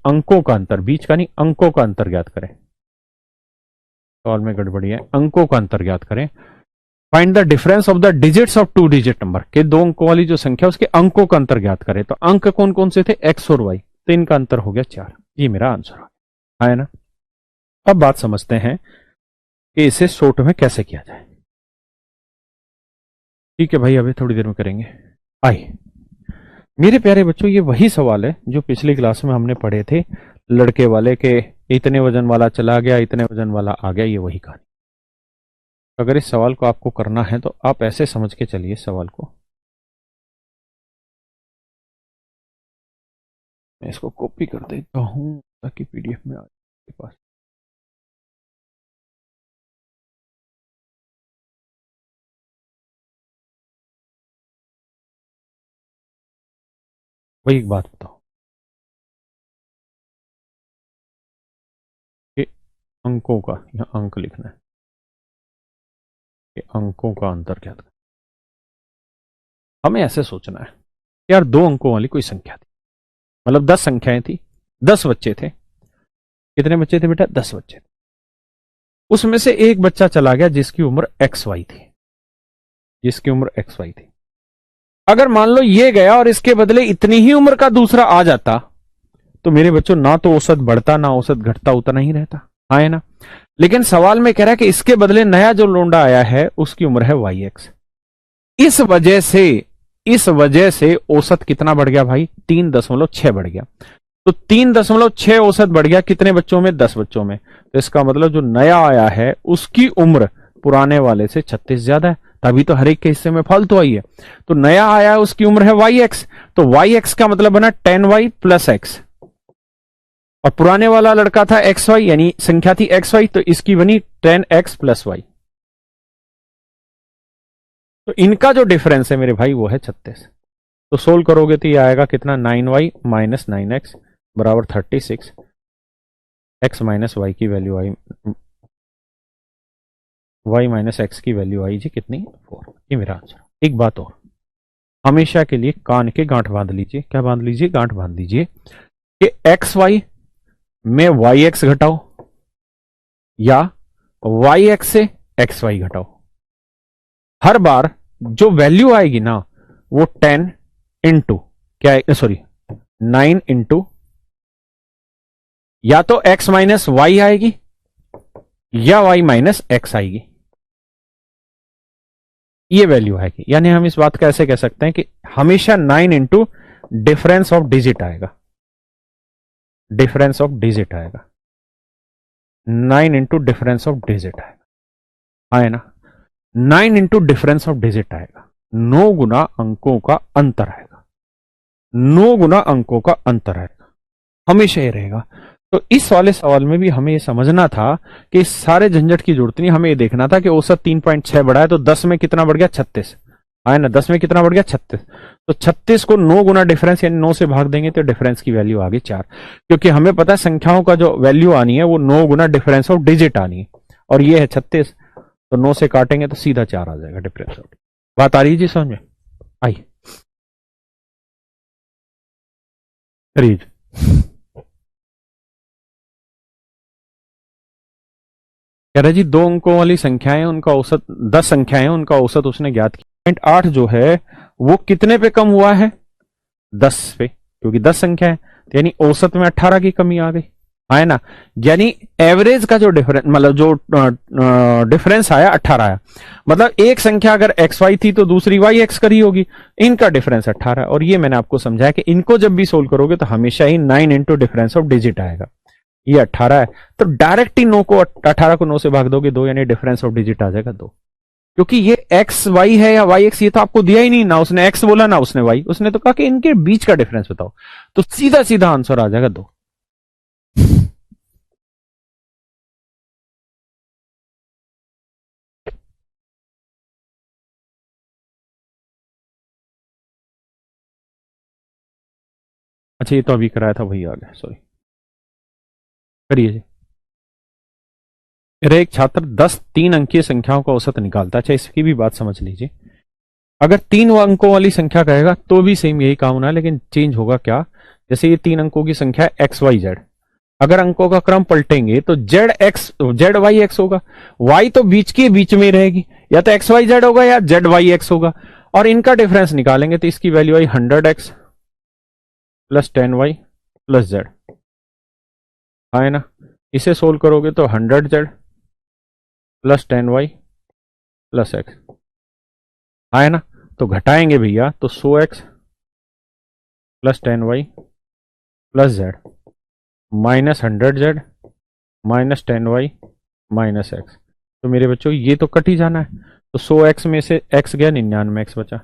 अंकों का अंतर, बीच का नहीं, अंकों का अंतर ज्ञात करें। सवाल में गड़बड़ी है, अंकों का अंतर ज्ञात करें। Find the difference of the digits of 2 digit number, के 2 अंकों वाली जो संख्या उसके अंकों का अंतर ज्ञात करें। तो अंक कौन कौन से थे? x और y, तो इनका अंतर हो गया 4। ये मेरा आंसर है ना। अब बात समझते हैं कि इसे शॉर्ट में कैसे किया जाए। ठीक है भाई, अभी थोड़ी देर में करेंगे। आइए मेरे प्यारे बच्चों, ये वही सवाल है जो पिछली क्लास में हमने पढ़े थे, लड़के वाले के इतने वजन वाला चला गया, इतने वजन वाला आ गया, ये वही कहानी। अगर इस सवाल को आपको करना है तो आप ऐसे समझ के चलिए सवाल को। मैं इसको कॉपी कर देता हूं ताकि पीडीएफ में आ जाए आपके पास। वही एक बात बताओ कि अंकों का, यहां अंक लिखना है कि अंकों का अंतर क्या था। हमें ऐसे सोचना है यार 2 अंकों वाली कोई संख्या थी, मतलब 10 संख्याएं थी, 10 बच्चे थे। कितने बच्चे थे बेटा? 10 बच्चे थे। उसमें से एक बच्चा चला गया जिसकी उम्र XY थी, जिसकी उम्र XY थी। अगर मान लो ये गया और इसके बदले इतनी ही उम्र का दूसरा आ जाता तो मेरे बच्चों ना तो औसत बढ़ता ना औसत घटता, उतना ही रहता, है ना। लेकिन सवाल में कह रहा है कि इसके बदले नया जो लोंडा आया है उसकी उम्र है YX। इस वजह से औसत कितना बढ़ गया भाई? 3.6 बढ़ गया। तो 3.6 औसत बढ़ गया कितने बच्चों में? 10 बच्चों में। तो इसका मतलब जो नया आया है उसकी उम्र पुराने वाले से 36 ज्यादा है, तभी तो हर एक के हिस्से में फालतू आई है। तो नया आया है उसकी उम्र है YX, तो YX का मतलब बना 10y + x, और पुराने वाला लड़का था XY, यानी संख्या थी XY, तो इसकी बनी 10x + y। तो इनका जो डिफरेंस है मेरे भाई वो है 36। तो सोल्व करोगे तो ये आएगा कितना? 9y - 9x बराबर 36। x - y की वैल्यू आई, y - x की वैल्यू आई जी कितनी? 4। ये मेरा आंसर। एक बात और, हमेशा के लिए कान के गांठ बांध लीजिए। क्या बांध लीजिए? गांठ बांध लीजिए कि XY में YX घटाओ या YX से XY घटाओ। हर बार जो वैल्यू आएगी ना वो 10 इंटू क्या, सॉरी 9 इंटू या तो x - y आएगी या y - x आएगी, ये वैल्यू आएगी। यानी हम इस बात का ऐसे कह सकते हैं कि हमेशा 9 इंटू डिफरेंस ऑफ डिजिट आएगा, डिफरेंस ऑफ डिजिट आएगा, 9 इंटू डिफरेंस ऑफ डिजिट आएगा, है ना। 9 इंटू डिफरेंस ऑफ डिजिट आएगा, 9 गुना अंकों का अंतर आएगा, 9 गुना अंकों का अंतर आएगा, हमेशा ये रहेगा। तो इस वाले सवाल में भी हमें ये समझना था कि इस सारे झंझट की जरूरत नहीं, हमें ये देखना था कि औसत 3.6 बढ़ा है तो 10 में कितना बढ़ गया? 36, है ना। 10 में कितना बढ़ गया? 36। तो 36 को 9 गुना डिफरेंस यानी 9 से भाग देंगे तो डिफरेंस की वैल्यू आ गई 4, क्योंकि हमें पता है संख्याओं का जो वैल्यू आनी है वो 9 गुना डिफरेंस ऑफ डिजिट आनी है, और ये है 36। तो 9 से काटेंगे तो सीधा 4 आ जाएगा डिफरेंस। बात आ रही है जी समझ में? आई करिए। कह रहे जी 2 अंकों वाली संख्याएं उनका औसत 10 संख्याएं उनका औसत उसने ज्ञात किया। 8 जो है वो कितने पे कम हुआ है? 10 पे, क्योंकि 10 संख्या है तो यानी औसत में 18 की कमी आ गई, है ना। यानी एवरेज का जो डिफरेंस मतलब जो डिफरेंस आया 18 आया, मतलब एक संख्या अगर एक्स वाई थी तो दूसरी वाई एक्स करी होगी, इनका डिफरेंस 18 है। और ये मैंने आपको समझाया कि इनको जब भी सोल्व करोगे तो हमेशा ही 9 इंटू डिफरेंस ऑफ डिजिट आएगा। ये 18 है तो डायरेक्ट ही 9 को 18 को 9 से भाग दोगे 2, यानी डिफरेंस ऑफ डिजिट आ जाएगा 2। क्योंकि ये एक्स वाई है या वाई एक्स, ये तो आपको दिया ही नहीं ना, उसने एक्स बोला ना उसने वाई, उसने तो कहा कि इनके बीच का डिफरेंस बताओ, तो सीधा सीधा आंसर आ जाएगा 2। अच्छा ये तो अभी कराया था वही आ गया, सॉरी। करिए जी। अरे एक छात्र 10 3 अंकीय संख्याओं का औसत निकालता है। अच्छा इसकी भी बात समझ लीजिए, अगर 3 अंकों वाली संख्या कहेगा तो भी सेम यही काम होना है, लेकिन चेंज होगा क्या? जैसे ये 3 अंकों की संख्या है एक्स वाई जेड, अगर अंकों का क्रम पलटेंगे तो जेड वाई एक्स होगा, वाई तो बीच की बीच में ही रहेगी, या तो एक्स वाई जेड होगा या जेड वाई एक्स होगा। और इनका डिफरेंस निकालेंगे तो इसकी वैल्यू आई 100x plus 10y plus Z, है ना। इसे सोल्व करोगे तो 100z plus 10y plus x, है ना। तो घटाएंगे भैया तो 100x plus 10y plus Z minus 100z minus 10y minus x. तो मेरे बच्चों ये तो कट ही जाना है, तो 100x में से x गया 99x बचा,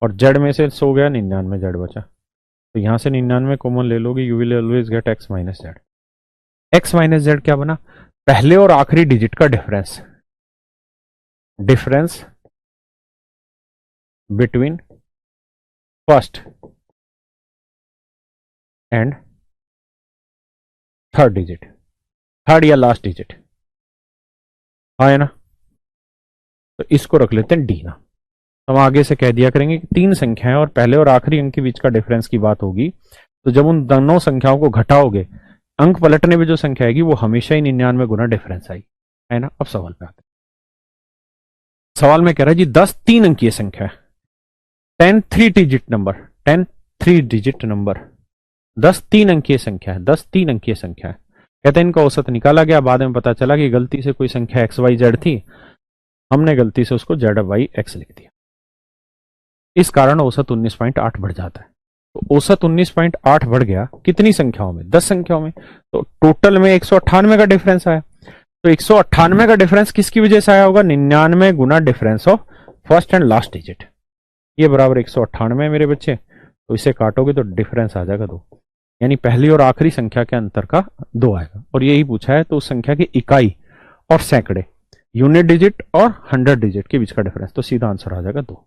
और z में से 100 गया 99z बचा। तो यहां से 99 कॉमन ले लोगे, you will always get x minus Z. X minus Z क्या बना? पहले और आखिरी डिजिट का difference, difference between first and third digit, third या लास्ट डिजिट, है ना। तो इसको रख लेते हैं डी ना। हम आगे से कह दिया करेंगे कि 3 संख्याएं और पहले और आखिरी अंक के बीच का डिफरेंस की बात होगी, तो जब उन दोनों संख्याओं को घटाओगे अंक पलटने में जो संख्या आएगी वो हमेशा ही 99 गुना डिफरेंस आएगी, है ना। अब सवाल पे आते हैं। सवाल में कह रहा है जी 10 3 अंकीय संख्या है, 10 3 डिजिट नंबर, 10 3 डिजिट नंबर, 10 3 अंकीय संख्या है, 10 3 अंकीय संख्या है। कहते हैं इनका औसत निकाला गया, बाद में पता चला कि गलती से कोई संख्या एक्स वाई जेड थी, हमने गलती से उसको जेड वाई एक्स लिख दिया, इस कारण औसत 19.8 बढ़ जाता है। तो औसत 19.8 बढ़ गया कितनी संख्याओं में? 10 संख्याओं में। तो टोटल में 198 का डिफरेंस आया। तो 198 का डिफरेंस किसकी वजह से आया होगा? 99 गुना difference of first and last digit, ये बराबर 198 मेरे बच्चे। तो इसे काटोगे तो डिफरेंस आ जाएगा 2, यानी पहली और आखिरी संख्या के अंतर का 2 आएगा। और यही पूछा है तो उस संख्या की इकाई और सैकड़े, यूनिट डिजिट और 100 डिजिट के बीच का डिफरेंस, तो सीधा आंसर आ जाएगा 2,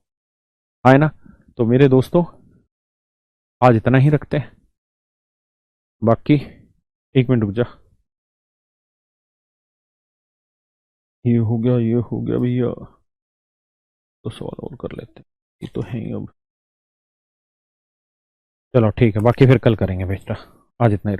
है ना। तो मेरे दोस्तों आज इतना ही रखते हैं, बाकी 1 मिनट रुक जा, ये हो गया ये हो गया भैया, तो सवाल और कर लेते हैं, ये तो है ही अब। चलो ठीक है, बाकी फिर कल करेंगे बेटा, आज इतना ही।